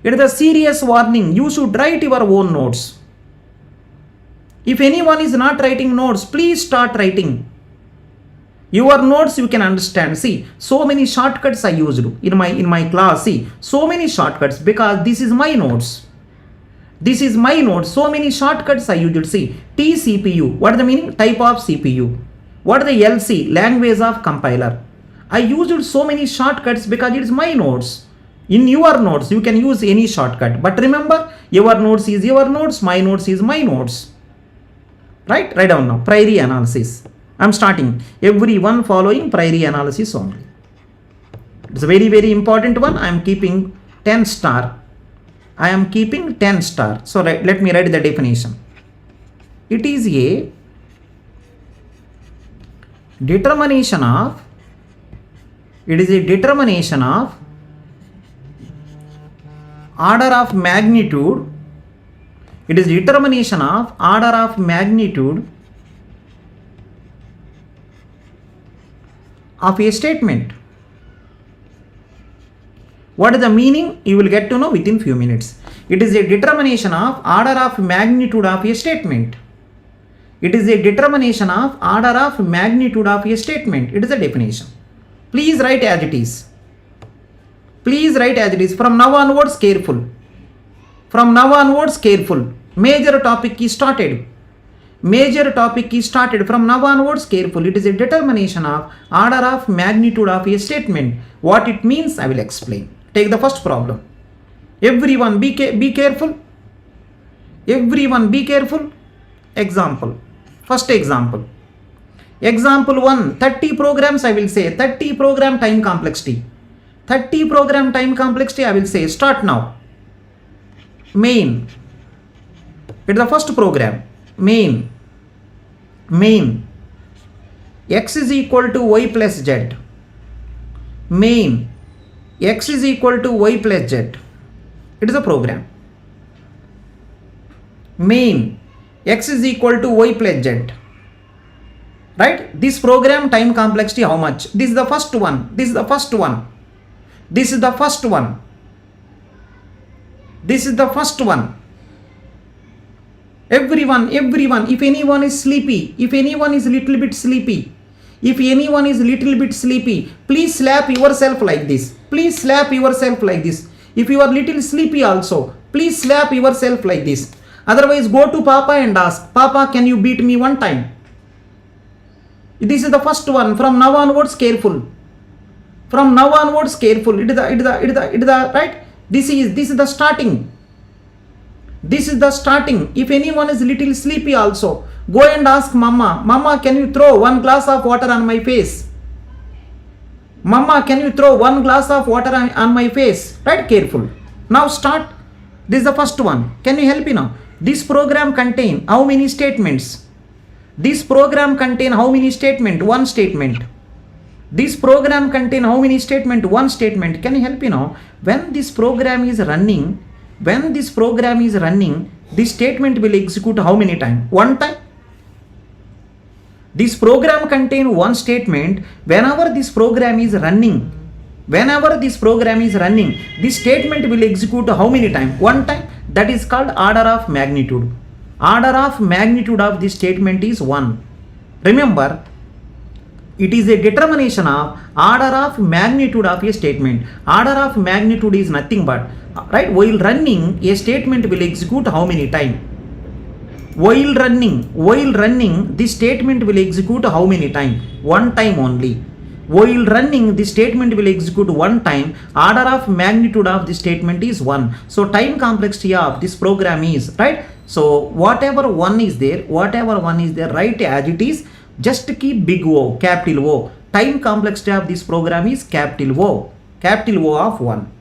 It is a serious warning. You should write your own notes. If anyone is not writing notes, please start writing. Your notes you can understand. See, so many shortcuts I used in my class. See, so many shortcuts because this is my notes. This is my notes. So many shortcuts I used. See, TCPU. What is the meaning? Type of CPU. What is the LC? Language of compiler. I used so many shortcuts because it is my notes. In your notes, you can use any shortcut. But remember, your notes is your notes. My notes is my notes. Right? Write down now. Priori analysis. I am starting. Everyone following priori analysis only. It's a very, very important one. I am keeping 10 star. I am keeping 10 star. So let me write the definition. It is a determination of order of magnitude. It is determination of order of magnitude of a statement. What is the meaning? You will get to know within few minutes. It is a determination of order of magnitude of a statement. It is a determination of order of magnitude of a statement. It is a definition. Please write as it is. Please write as it is. From now onwards, careful. From now onwards, careful. Major topic is started. Major topic is started. From now onwards, careful. It is a determination of order of magnitude of a statement. What it means, I will explain. Take the first problem. Everyone be careful. Everyone be careful. Example. First example. Example 1. 30 programs I will say. 30 program time complexity. 30 program time complexity I will say. Start now. Main. It is the first program. Main. X is equal to y plus z. Main. X is equal to y plus z. It is a program. Main. X is equal to y plus z. Right? This program time complexity how much? This is the first one. This is the first one. This is the first one. This is the first one. Everyone, if anyone is sleepy, if anyone is little bit sleepy, please slap yourself like this. Please slap yourself like this. If you are little sleepy also, please slap yourself like this. Otherwise, go to Papa and ask, Papa, can you beat me one time? This is the first one. From now onwards, careful. From now onwards, careful. It is the right. This is the starting. This is the starting. If anyone is little sleepy also, go and ask Mama. Mama, can you throw one glass of water on my face? Mama, can you throw one glass of water on my face? Right? Careful. Now start. This is the first one. Can you help me now? This program contain how many statements? This program contain how many statements? One statement. This program contain how many statements? One statement. Can you help me now? When this program is running, this statement will execute how many times? One time. This program contain one statement. Whenever this program is running, this statement will execute how many times? One time. That is called order of magnitude. Order of magnitude of this statement is 1. Remember, it is a determination of order of magnitude of a statement. Order of magnitude is nothing but, right, while running, a statement will execute how many times? While running, this statement will execute how many times? One time only. While running, the statement will execute one time. Order of magnitude of the statement is 1. So time complexity of this program is, right? So whatever one is there, write as it is. Just keep big O, capital O. Time complexity of this program is capital O of 1.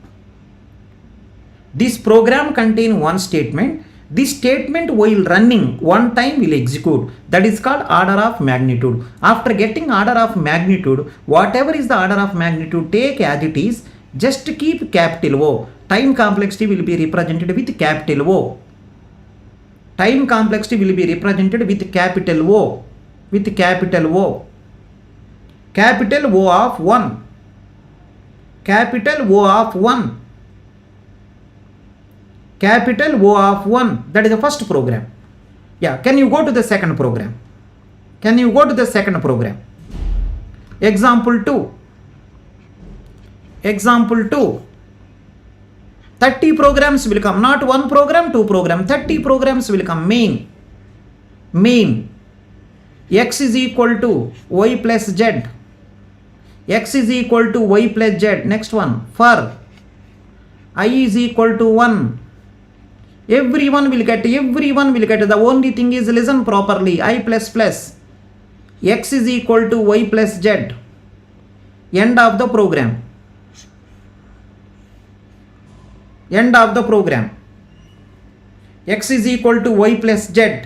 This program contain one statement. This statement while running one time will execute. That is called order of magnitude. After getting order of magnitude, whatever is the order of magnitude, take as it is. Just keep capital O. time complexity will be represented with capital O. Time complexity will be represented with capital O. With capital O. Capital O of 1. Capital O of 1. Capital O of 1. That is the first program. Yeah, can you go to the second program? Can you go to the second program? Example 2. Example 2. 30 programs will come. Not one program, two program. 30 programs will come. Main. Main. X is equal to y plus z. X is equal to y plus z. Next one. For I is equal to 1. Everyone will get. The only thing is listen properly. I plus plus. X is equal to y plus z. End of the program. End of the program. X is equal to y plus z.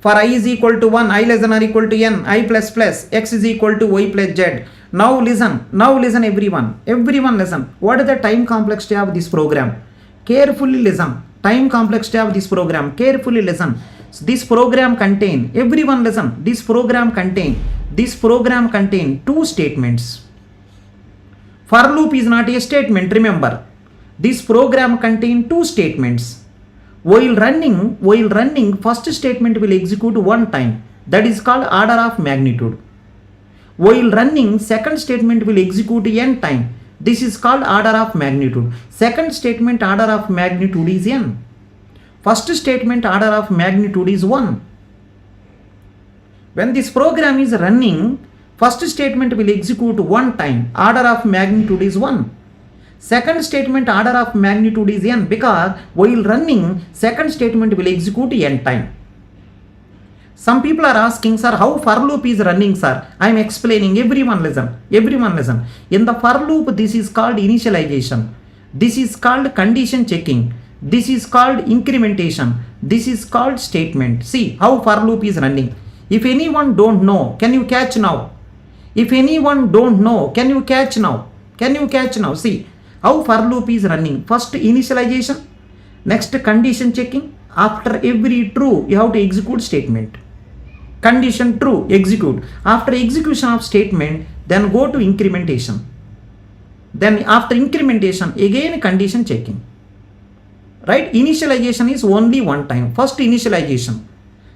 For I is equal to 1, I less than or equal to n, I plus plus, x is equal to y plus z. Now listen everyone. Everyone listen. What is the time complexity of this program? Carefully listen. Time complexity of this program. Carefully listen. This program contain, everyone listen. This program contain two statements. For loop is not a statement, remember. This program contain two statements. While running, first statement will execute one time. That is called order of magnitude. While running, second statement will execute n time. This is called order of magnitude. Second statement order of magnitude is n. First statement order of magnitude is 1. When this program is running, first statement will execute one time. Order of magnitude is 1. Second statement order of magnitude is n because while running, second statement will execute n time. Some people are asking, sir, how for loop is running, sir? I am explaining. Everyone listen. In the for loop, this is called initialization. This is called condition checking. This is called incrementation. This is called statement. See how for loop is running. If anyone don't know, can you catch now? If anyone don't know, can you catch now? See how for loop is running. First initialization, next condition checking. After every true, you have to execute statement. Condition true, execute. After execution of statement, then go to incrementation. Then after incrementation, again condition checking. Right? Initialization is only one time. First initialization,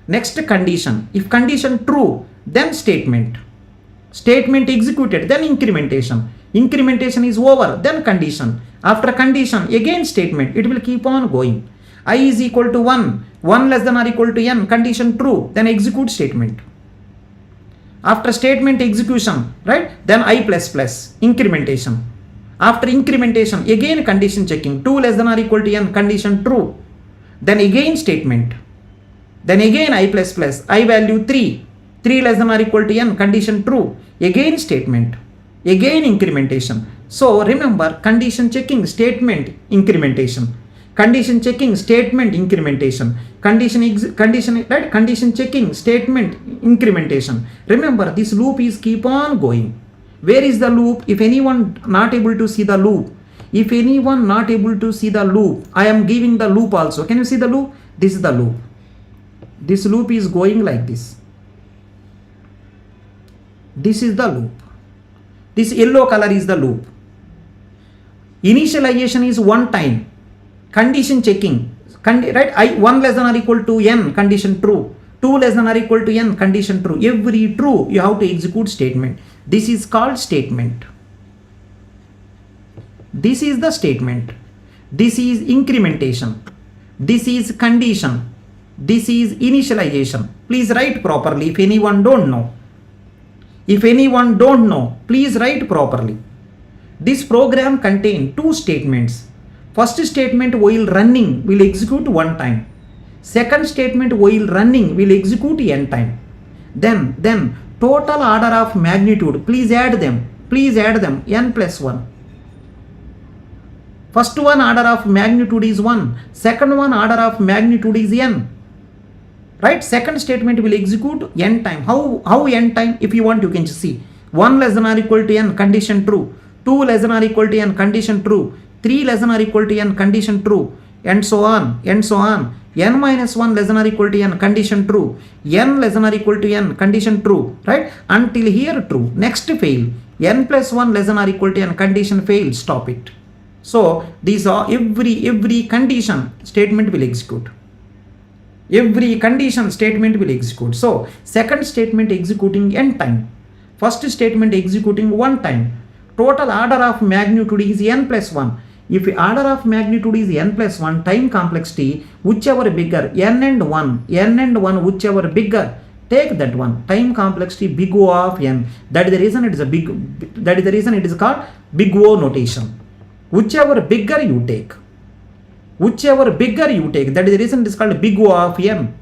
next condition. If condition true, then statement. Statement executed, then incrementation. Incrementation is over, then condition. After condition, again statement. It will keep on going. I is equal to 1, 1 less than or equal to n, condition true, then execute statement. After statement execution, right, then I plus plus, incrementation. After incrementation, again condition checking, 2 less than or equal to n, condition true, then again statement. Then again I plus plus, I value 3, 3 less than or equal to n, condition true, again statement, again incrementation. So remember, condition checking, statement, incrementation. Condition checking, statement, incrementation. Condition checking, statement, incrementation. Remember, this loop is keep on going. Where is the loop? If anyone not able to see the loop, I am giving the loop also. Can you see the loop? This is the loop. This loop is going like this. This is the loop. This yellow color is the loop. Initialization is one time. Condition checking, right? I 1 less than or equal to n, condition true. 2 less than or equal to n, condition true. Every true, you have to execute statement. This is called statement. This is the statement. This is incrementation. This is condition. This is initialization. Please write properly if anyone don't know. Please write properly. This program contains two statements. First statement while running will execute one time. Second statement while running will execute n time. Then total order of magnitude, please add them, n plus 1. First one order of magnitude is 1, second one order of magnitude is n. Right? Second statement will execute n time. How n time? If you want, you can just see 1 less than or equal to n, condition true. 2 less than or equal to n, condition true. 3 3 less than or equal to n, condition true, and so on, and so on. N minus 1 less than or equal to n, condition true. N less than or equal to n, condition true, right? Until here true. Next fail. N plus 1 less than or equal to n, condition fail, stop it. So these are every condition statement will execute. Every condition statement will execute. So second statement executing n time. First statement executing 1 time. Total order of magnitude is n plus 1. If order of magnitude is n plus 1, time complexity, whichever bigger, n and 1, whichever bigger, take that one. Time complexity big O of n. That is the reason it is a big. That is the reason it is called big O notation. Whichever bigger you take. Whichever bigger you take. That is the reason it is called big O of n.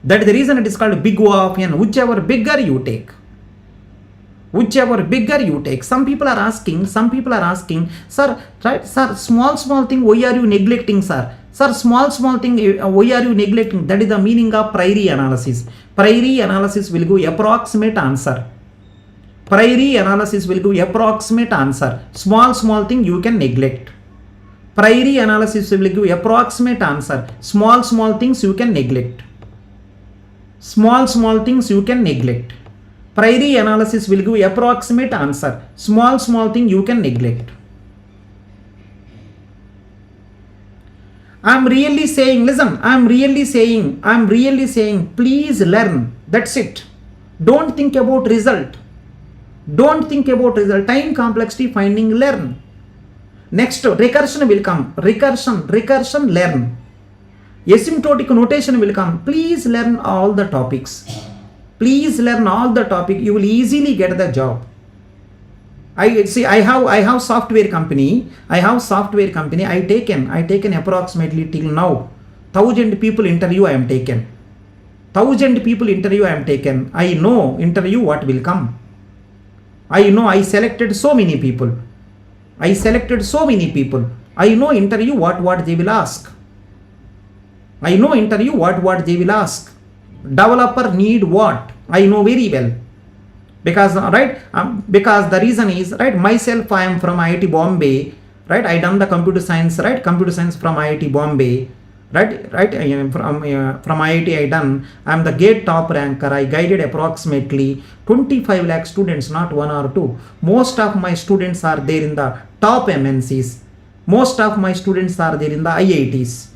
That is the reason it is called big O of n. Whichever bigger you take. Whichever bigger you take. Some people are asking, sir, right, sir, small thing, why are you neglecting, sir? Sir, small thing, why are you neglecting? That is the meaning of priori analysis. Priori analysis will give approximate answer. Priori analysis will give approximate answer. Small thing you can neglect. Priori analysis will give approximate answer. Small things you can neglect. Small things you can neglect. Priori analysis will give approximate answer. Small thing you can neglect. I'm really saying, listen, I'm really saying, please learn. That's it. Don't think about result. Time complexity finding, learn. Next, recursion will come. Recursion, learn. Asymptotic notation will come. Please learn all the topics. You will easily get the job. I have software company. I taken approximately till now 1,000 people interview I am taken. I know interview what will come. I know I selected so many people. I know interview what they will ask. Developer need what? I know very well. Because the reason is, right, myself, I am from IIT Bombay, right? I done the computer science from IIT Bombay, right? From IIT I done. I am the GATE top ranker. I guided approximately 25 lakh students, not 1 or 2. Most of my students are there in the top MNCs. Most of my students are there in the IITs.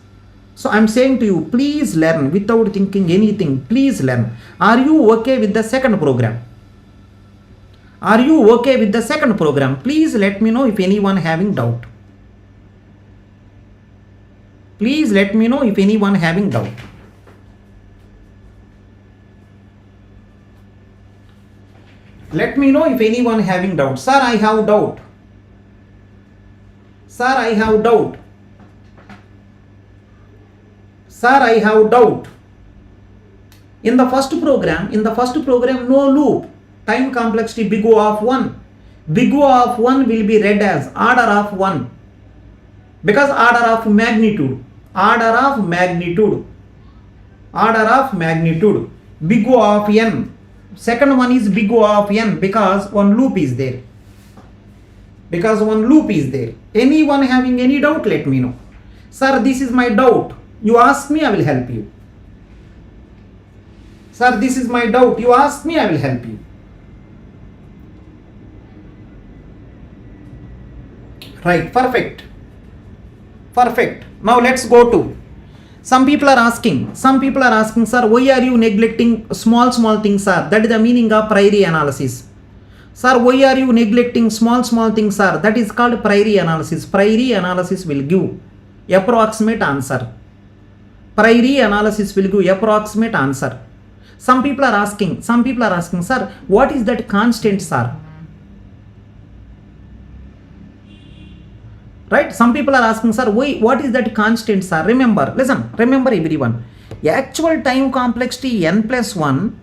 So I am saying to you, please learn without thinking anything. Please learn. Are you okay with the second program? Please let me know if anyone having doubt. Let me know if anyone having doubt. Sir, I have doubt. Sir, I have doubt. In the first program, no loop. Time complexity big O of 1. Big O of 1 will be read as order of 1. Because order of magnitude. Big O of n. Second one is big O of n because one loop is there. Anyone having any doubt, let me know. Sir, this is my doubt. You ask me, I will help you. Sir, this is my doubt. You ask me, I will help you. Right, perfect. Now let's go to. Some people are asking, sir, why are you neglecting small things, sir? That is the meaning of priori analysis. Sir, why are you neglecting small things, sir? That is called priori analysis. Priori analysis will give approximate answer. Some people are asking, sir, what is that constant, sir? Right? Some people are asking, sir, what is that constant, sir? Remember everyone. Actual time complexity n plus 1.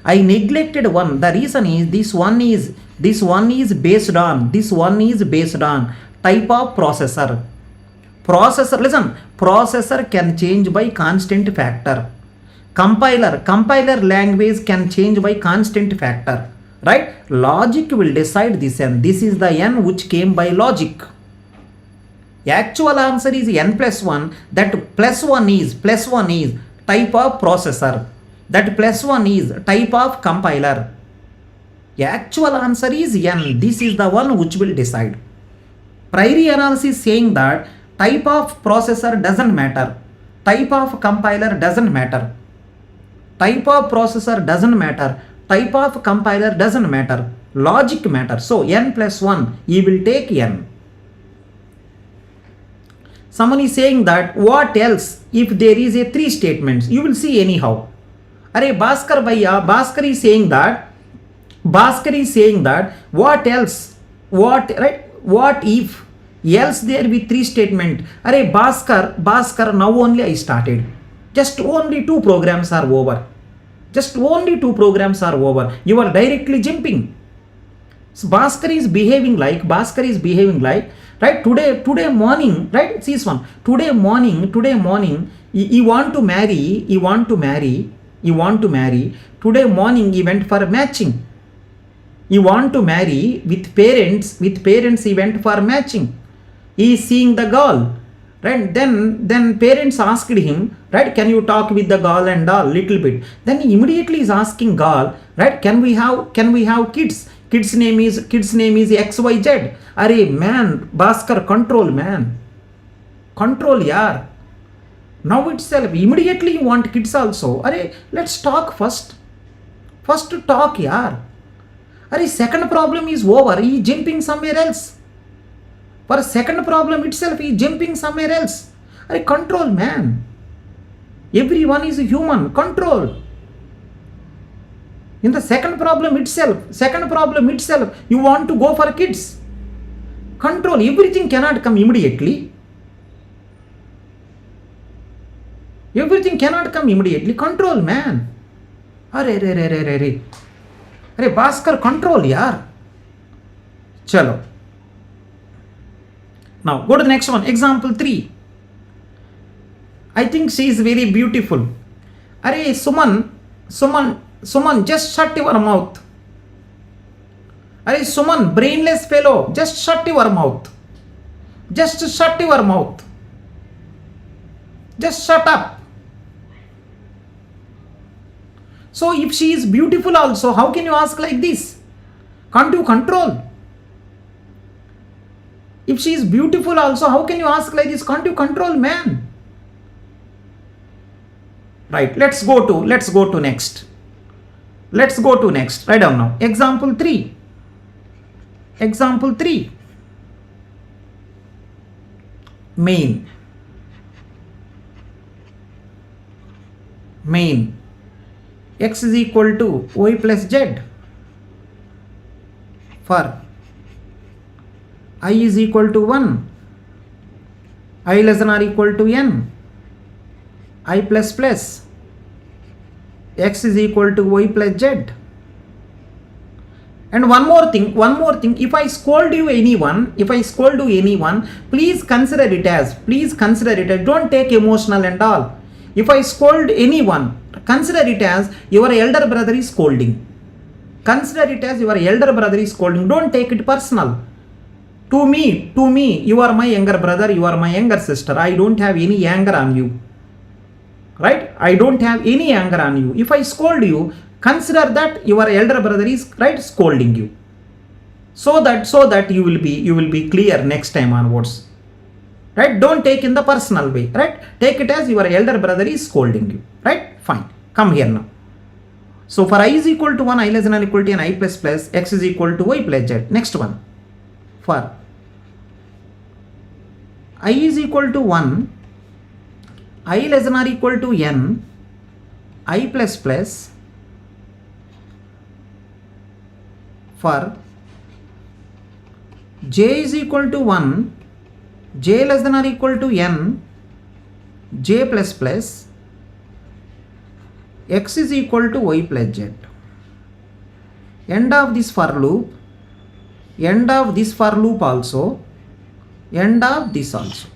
I neglected 1. The reason is this one is based on type of processor. Processor can change by constant factor. Compiler language can change by constant factor. right? Logic will decide this n. This is the n which came by logic. Actual answer is n plus 1. That plus 1 is type of processor. That plus 1 is type of compiler. Actual answer is n. This is the one which will decide. Priori analysis saying that type of processor doesn't matter. Type of compiler doesn't matter. Type of processor doesn't matter. Type of compiler doesn't matter. Logic matters. So n plus 1, you will take n. Someone is saying that what else if there is a 3 statements? You will see anyhow. Arey Bhaskar Bhaiya, Bhaskar is saying that what else? What, right? What if else there be 3 statement? Arey Bhaskar, now only I started. Just only 2 programs are over. You are directly jumping. So Bhaskar is behaving like, right? Today morning, right? See this one. Today morning, you want to marry. Today morning he went for matching. You want to marry with parents he went for matching. He is seeing the girl, right? Then parents asked him, right, can you talk with the girl and all little bit? Then he immediately is asking girl, right, can we have kids? Kid's name is XYZ. Arey man, Bhaskar, control man. Control yaar. Now itself, immediately you want kids also. Arey, let's talk first. First talk yaar. Arey, second problem is over. He is jumping somewhere else. For second problem itself, he is jumping somewhere else. Arey, control man. Everyone is a human. Control. In the second problem itself, you want to go for kids. Control. Everything cannot come immediately. Control man. Arey, Bhaskar, control yaar. Chalo. Now go to the next one. Example 3. I think she is very beautiful. Arey Suman, just shut your mouth. Arey Suman, brainless fellow, just shut your mouth. Just shut up. So if she is beautiful also, how can you ask like this? Can't you control? If she is beautiful also, how can you ask like this? Can't you control man? Right, let's go to next. Write down now. Example 3. Main. X is equal to y plus z. For I is equal to 1. I less than or equal to n. I plus x is equal to y plus z. And one more thing, if I scold you anyone, please consider it as, don't take emotional and all. If I scold anyone, consider it as your elder brother is scolding. Don't take it personal. To me, you are my younger brother, you are my younger sister. I don't have any anger on you. Right? I don't have any anger on you. If I scold you, consider that your elder brother is, right, scolding you. So that you will be clear next time onwards. Right? Don't take in the personal way. Right? Take it as your elder brother is scolding you. Right? Fine. Come here now. So for I is equal to 1, I less than or equal to n, I plus x is equal to y plus z. Next one. For I is equal to 1, I less than or equal to n, I plus for j is equal to 1, j less than or equal to n, j plus x is equal to y plus z. End of this for loop, end of this for loop also, end of this also.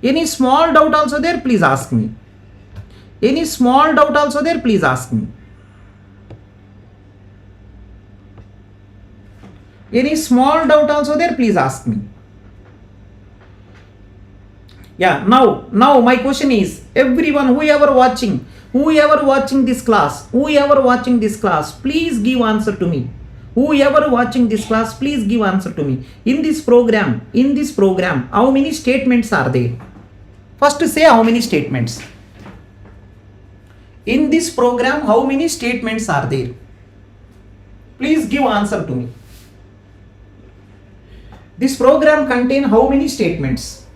Any small doubt also there, please ask me. Any small doubt also there, please ask me. Yeah, now my question is, everyone, whoever watching this class, please give answer to me. Whoever watching this class, please give answer to me. In this program, how many statements are there? First say how many statements. In this program, how many statements are there? Please give answer to me. This program contain how many statements?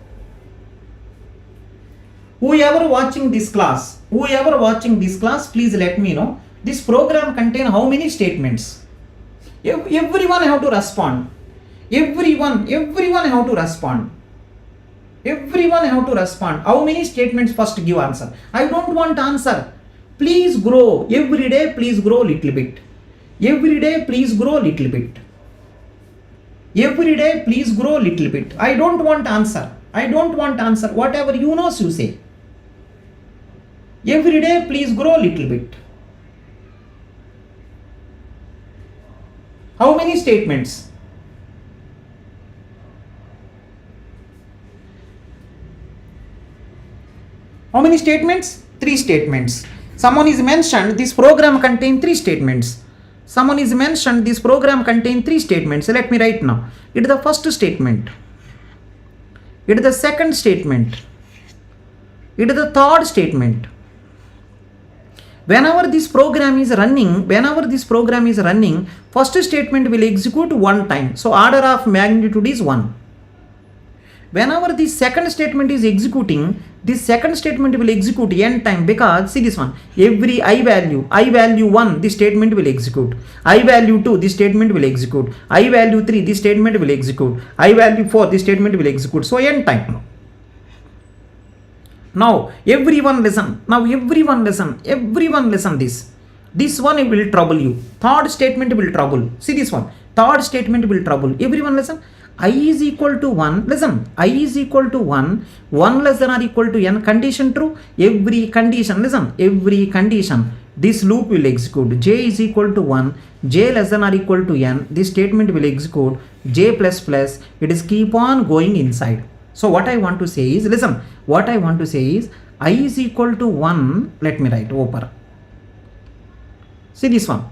Whoever watching this class, please let me know. This program contain how many statements? Everyone have to respond. Everyone have to respond. How many statements? First give answer. I don't want answer. Please grow. Every day, please grow little bit. Every day, please grow little bit. Every day, please grow little bit. I don't want answer. Whatever you know, you say. Every day, please grow little bit. How many statements? How many statements? 3 statements. Someone is mentioned this program contain 3 statements. Let me write now. It is the first statement. It is the second statement. It is the third statement. Whenever this program is running, first statement will execute one time. So order of magnitude is 1. Whenever the second statement is executing, this second statement will execute n time, because see this one, every I value 1, this statement will execute. I value 2, this statement will execute. I value 3, this statement will execute. I value 4, this statement will execute. So n time. Now everyone listen this. This one will trouble you. Third statement will trouble. See this one. Third statement will trouble. Everyone listen. I is equal to 1. Listen. I is equal to 1. 1 less than or equal to n. Condition true. Every condition. Listen. Every condition. This loop will execute. J is equal to 1. J less than or equal to n. This statement will execute. J plus plus. It is keep on going inside. So what I want to say is, listen. What I want to say is, I is equal to 1. Let me write over. See this one.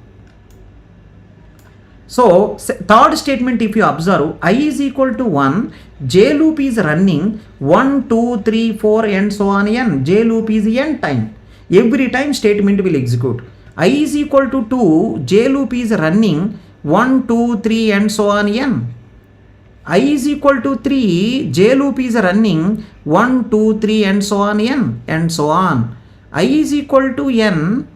So third statement, if you observe, I is equal to 1, J loop is running 1, 2, 3, 4 and so on n. J loop is n time. Every time statement will execute. I is equal to 2, J loop is running 1, 2, 3 and so on n. I is equal to 3, J loop is running 1, 2, 3 and so on n and so on. I is equal to n,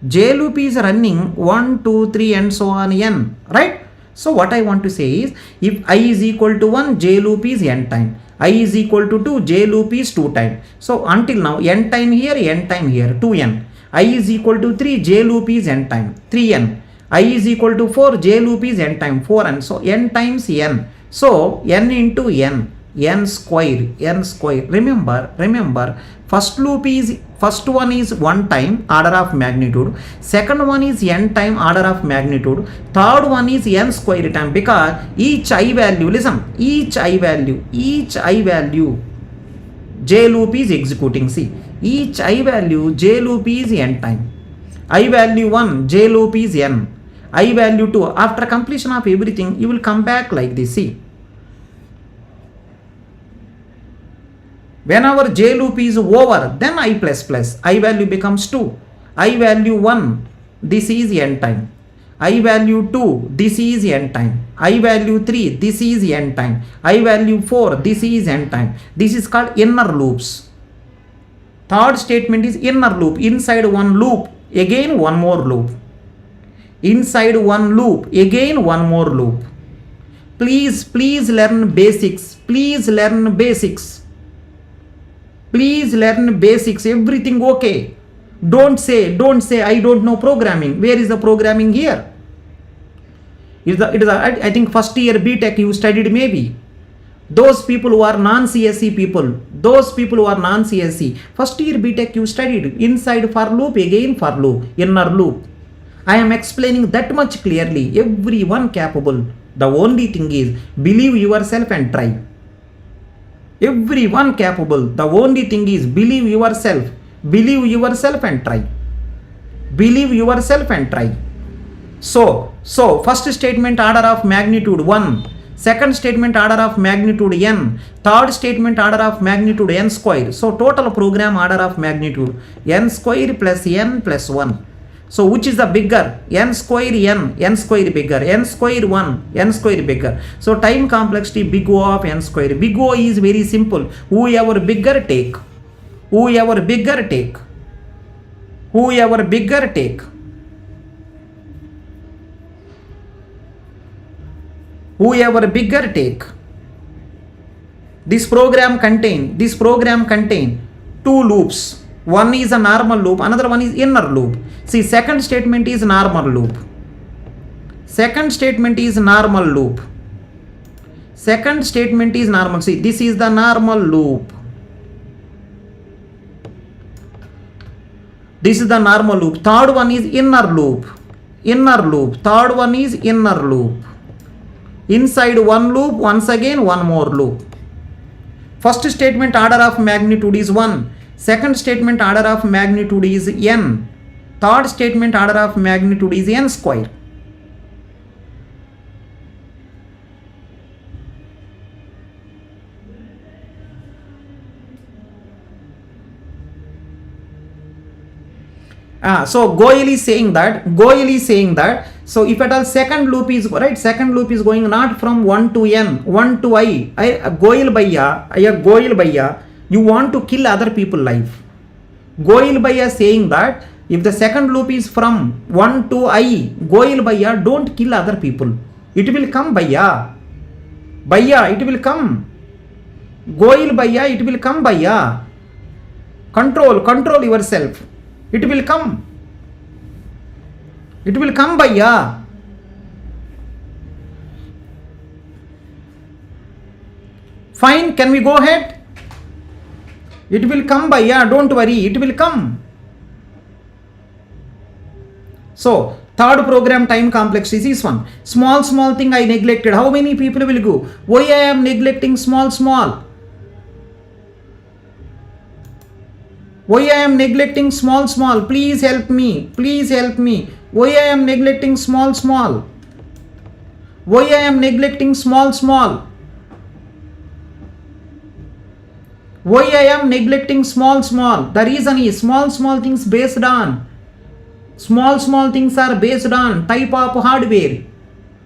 J loop is running 1, 2, 3 and so on n, right? So what I want to say is, if I is equal to 1, J loop is n time. I is equal to 2, J loop is 2 time. So until now, n time here, 2n. I is equal to 3, J loop is n time, 3n. I is equal to 4, J loop is n time, 4n. So n times n. So n into n, n square. Remember, first one is 1 time, order of magnitude. Second one is n time, order of magnitude. Third one is n square time, because each I value, listen, each I value, J loop is executing. See, each I value, J loop is n time. I value 1, J loop is n. I value 2. After completion of everything, you will come back like this. See, whenever J loop is over, then I plus plus. I value becomes 2. I value 1, this is n time. I value 2, this is n time. I value 3, this is n time. I value 4, this is n time. This is called inner loops. Third statement is inner loop. Inside one loop, again one more loop. Inside one loop, again one more loop. Please learn basics. Everything okay. Don't say I don't know programming. Where is the programming here? I think first year BTech you studied maybe. Those people who are non-CSE people, first year BTech you studied inside for loop, again for loop, inner loop. I am explaining that much clearly. Everyone capable. The only thing is believe yourself and try. Everyone capable. The only thing is believe yourself. Believe yourself and try. Believe yourself and try. So first statement order of magnitude 1. Second statement order of magnitude n. Third statement order of magnitude n square. So total program order of magnitude n square plus n plus 1. So which is the bigger? N square bigger, n square 1, n square bigger. So time complexity big O of n square. Big O is very simple. Whoever bigger take. Whoever bigger take. Whoever bigger take. Whoever bigger take. This program contain two loops. One is a normal loop, another one is inner loop. See, second statement is normal loop. Second statement is normal loop. Second statement is normal. See, this is the normal loop. This is the normal loop. Third one is inner loop. Inner loop. Third one is inner loop. Inside one loop, once again one more loop. First statement order of magnitude is 1. Second statement order of magnitude is n. Third statement order of magnitude is n square. So Goel is saying that, so if at all second loop is right, second loop is going not from 1 to n, 1 to I Goel bhaiya, you want to kill other people life. Goel bhaiya saying that if the second loop is from 1 to I, Goel bhaiya, don't kill other people. It will come bhaiya. Bhaiya, it will come. Goel bhaiya, it will come bhaiya. Control yourself. It will come. It will come bhaiya. Fine, can we go ahead? It will come bhaiya, don't worry, it will come. So, third program time complexity is one. Small thing I neglected. How many people will go? Why I am neglecting small? Why I am neglecting small? Please help me. Why I am neglecting small? Why I am neglecting small? Why I am neglecting small? The reason is small things based on. Small things are based on type of hardware.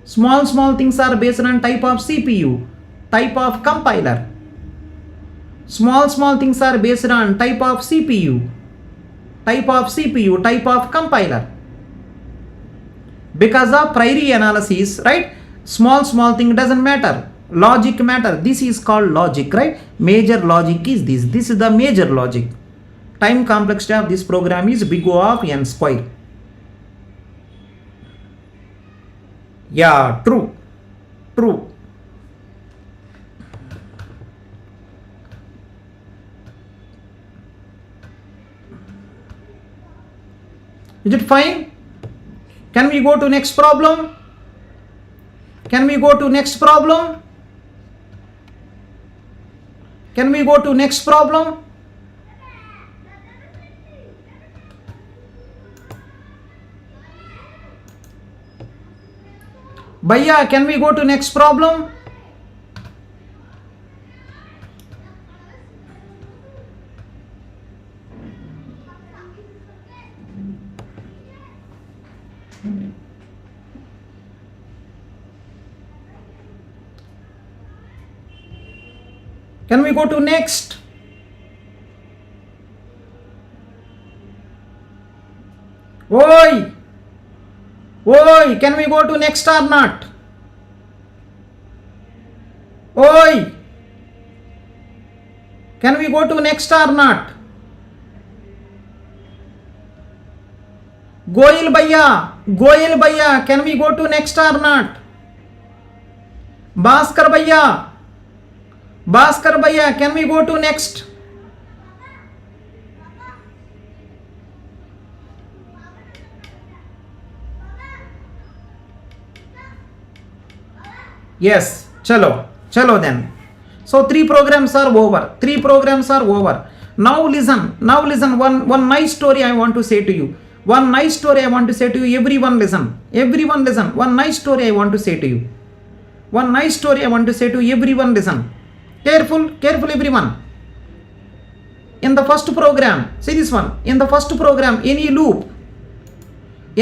Small things are based on type of CPU, type of compiler. Small things are based on type of CPU, type of compiler. Because of priori analysis, right? Small thing doesn't matter. Logic matter. This is called logic, right? Major logic is this. This is the major logic. Time complexity of this program is big O of n square. Yeah, true. Is it fine? Can we go to next problem? Can we go to next problem? Bhaiya, can we go to next problem? Can we go to next? Oi, can we go to next or not? Oi, can we go to next or not? Goel bhaiya, can we go to next or not? Bhaskar bhaiya, can we go to next? Yes, chalo then. So 3 programs are over. 3 programs are over. Now listen. One nice story I want to say to you. One nice story I want to say to you. Everyone listen. One nice story I want to say to you. One nice story I want to say to you. Everyone listen. Careful everyone. In the first program, see this one. In the first program, any loop. I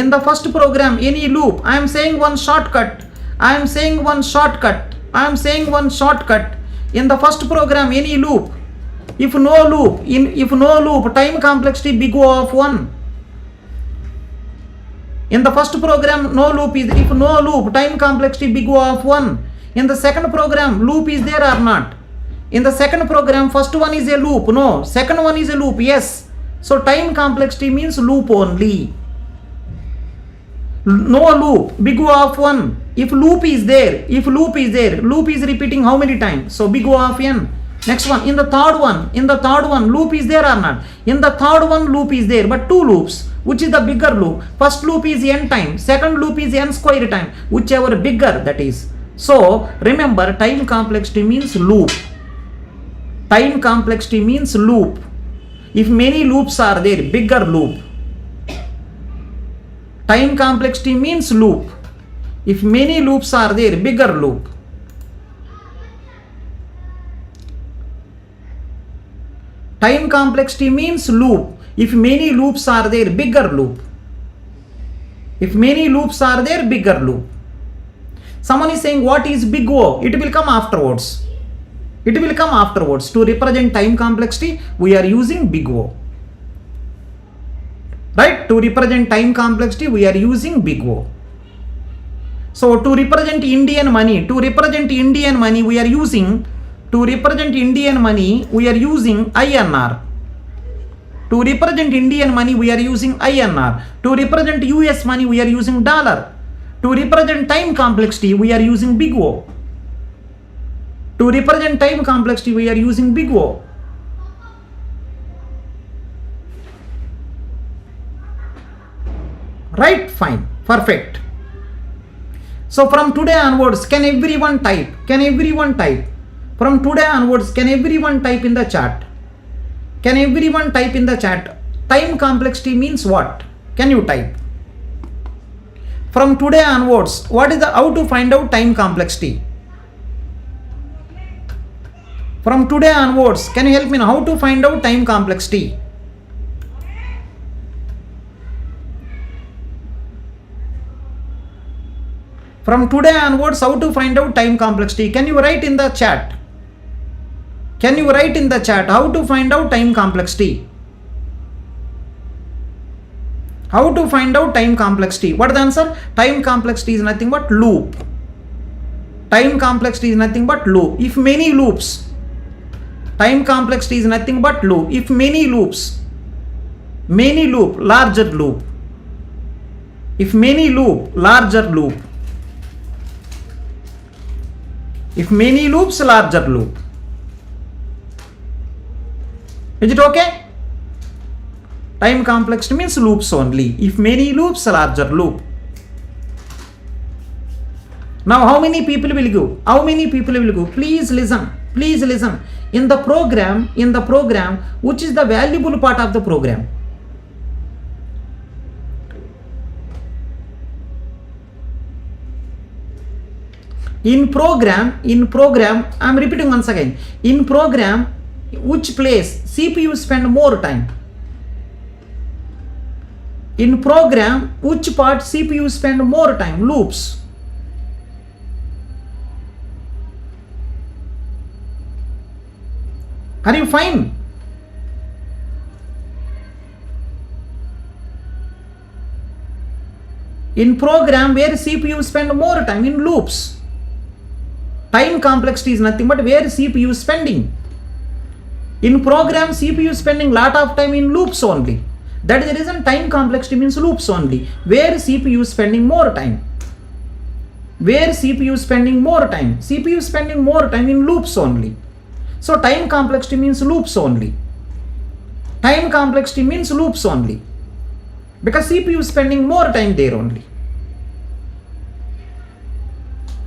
am saying one shortcut. In the first program, any loop. If no loop, time complexity big O of 1. In the first program, no loop is, if no loop, time complexity big O of 1. In the second program, loop is there or not? In the second program, first one is a loop. No. Second one is a loop. Yes. So time complexity means loop only. No loop, big O of 1. If loop is there, loop is repeating how many times? So big O of n. Next one, in the third one, loop is there or not? In the third one, loop is there, but 2 loops. Which is the bigger loop? First loop is n time, second loop is n square time, whichever bigger that is. So remember, time complexity means loop. Time complexity means loop. If many loops are there, bigger loop. Time complexity means loop. If many loops are there, bigger loop. Time complexity means loop. If many loops are there, bigger loop. If many loops are there, bigger loop. Someone is saying, what is big O? It will come afterwards. To represent time complexity, we are using big O. Right? To represent time complexity, we are using big O. So to represent Indian money, we are using, INR. To represent Indian money, we are using INR. To represent US money, we are using dollar. To represent time complexity, we are using big O. To represent time complexity, we are using big O. Right? Fine. Perfect. So from today onwards, can everyone type? From today onwards, can everyone type in the chat? Time complexity means what? Can you type? From today onwards, how to find out time complexity? From today onwards, can you help me now? How to find out time complexity? From today onwards, how to find out time complexity? Can you write in the chat? How to find out time complexity? How to find out time complexity? What is the answer? Time complexity is nothing but loop. If many loops, time complexity is nothing but loop. If many loops, larger loop. If many loop, larger loop. If many loops, larger loop. Is it okay? Time complexity means loops only. If many loops, larger loop. Now how many people will go? Please listen. In the program, which is the valuable part of the program? In program, I am repeating once again. In program, which place CPU spend more time? In program, which part CPU spend more time? Loops. Are you fine? In program where CPU spend more time? In loops. Time complexity is nothing but where CPU is spending. In program, CPU is spending lot of time in loops only. That is the reason time complexity means loops only. Where CPU is spending more time. CPU is spending more time in loops only. So time complexity means loops only. Because CPU is spending more time there only.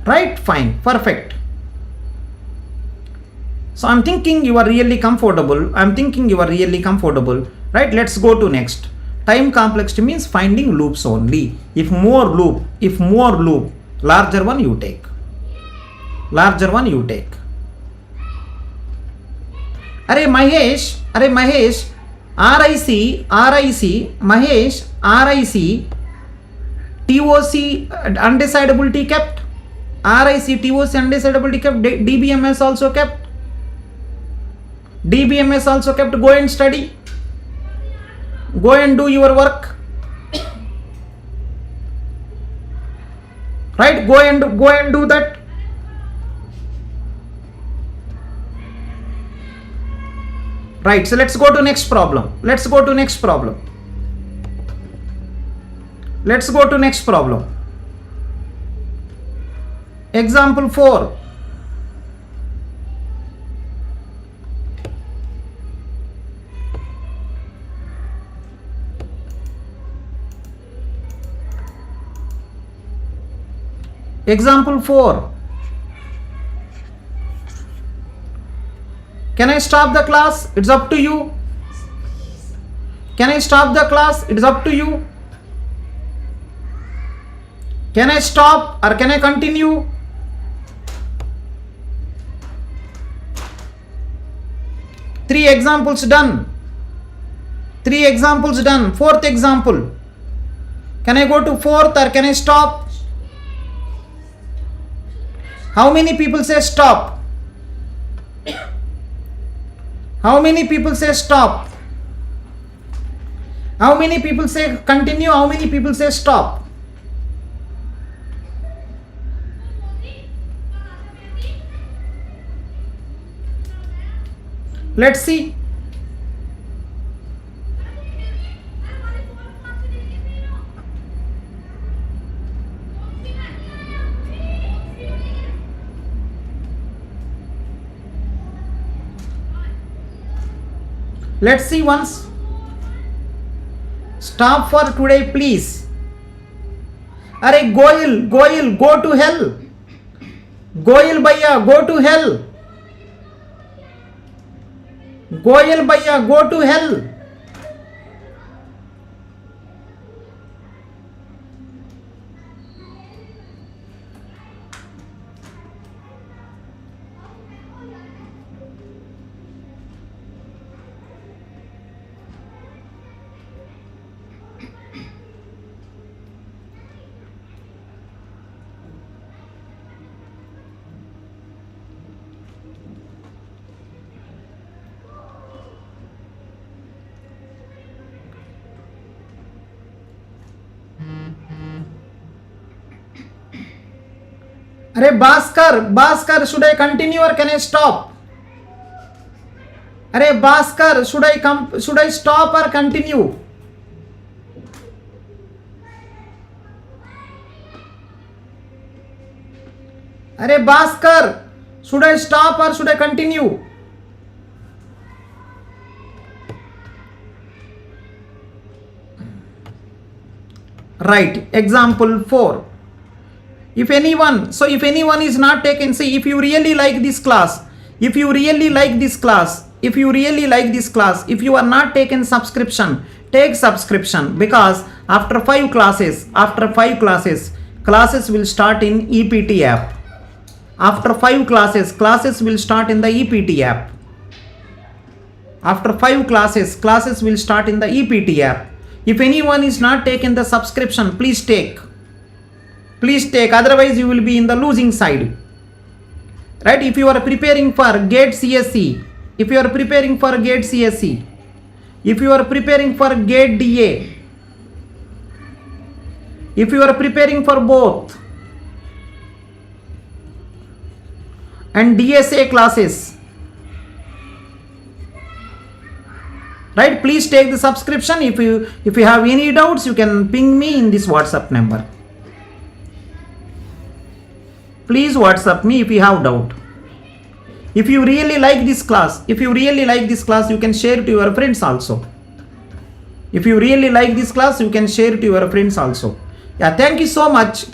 Right? Fine. Perfect. So I'm thinking you are really comfortable. Right? Let's go to next. Time complexity means finding loops only. If more loop, larger one you take. Arey Mahesh, RIC, Mahesh, RIC, TOC undecidability kept. RIC, TOC undecidability kept. DBMS also kept. Go and study. Go and do your work. Right? Go and do that. Right, so let's go to next problem. Example 4. Example 4. Can I stop the class? It's up to you. Can I stop the class? It's up to you. Can I stop or can I continue? Three examples done. Fourth example. Can I go to fourth or can I stop? How many people say stop? How many people say stop? How many people say continue? How many people say stop? Let's see. Let's see once. Stop for today, please. Arey Goyal, go to hell. Goyal Bhaiya, go to hell. Goyal Bhaiya, go to hell. Arey Bhaskar, should I continue or can I stop? Arey Bhaskar, should I stop or continue? Arey Bhaskar, should I stop or should I continue? Right, example 4. If anyone is not taken, see, if you really like this class, if you are not taken subscription, take subscription, because after 5 classes, classes will start in EPT app. After 5 classes will start in the EPT app. If anyone is not taken the subscription, please take, otherwise you will be in the losing side. Right? If you are preparing for GATE CSE, if you are preparing for GATE DA, if you are preparing for both and DSA classes, right, please take the subscription. If you have any doubts, you can ping me in this WhatsApp number. Please WhatsApp me if you have doubt. If you really like this class, you can share it to your friends also. Yeah, thank you so much.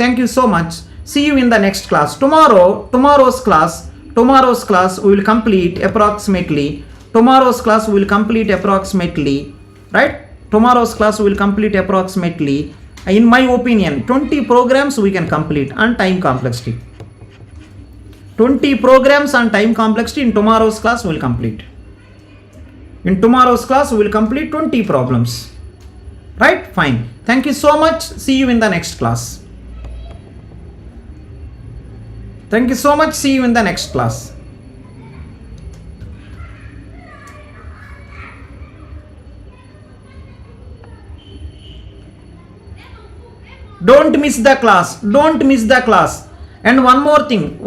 See you in the next class. Tomorrow's class we will complete approximately. Tomorrow's class we will complete approximately, right? Tomorrow's class we will complete approximately, in my opinion, 20 programs we can complete on time complexity. 20 programs on time complexity in tomorrow's class we will complete. In tomorrow's class we will complete 20 problems. Right? Fine. Thank you so much. See you in the next class. Thank you so much. See you in the next class. Don't miss the class. Don't miss the class. And one more thing.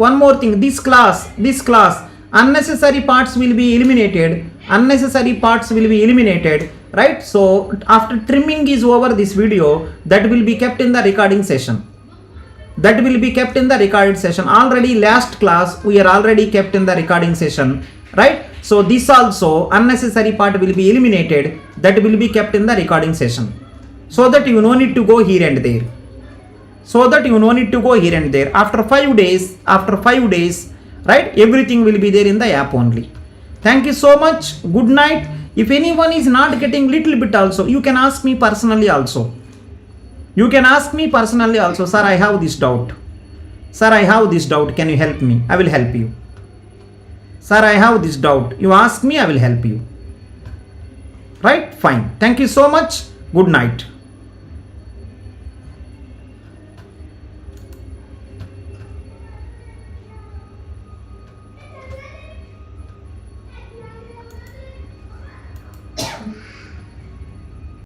This class, unnecessary parts will be eliminated. Right? So after trimming is over this video, that will be kept in the recording session. Already last class we are already kept in the recording session, right? So this also unnecessary part will be eliminated, that will be kept in the recording session, so that you no need to go here and there. After 5 days, right, everything will be there in the app only. Thank you so much. Good night. If anyone is not getting little bit also, you can ask me personally also. Sir, I have this doubt. Can you help me? I will help you. Sir, I have this doubt. You ask me, I will help you. Right? Fine. Thank you so much. Good night.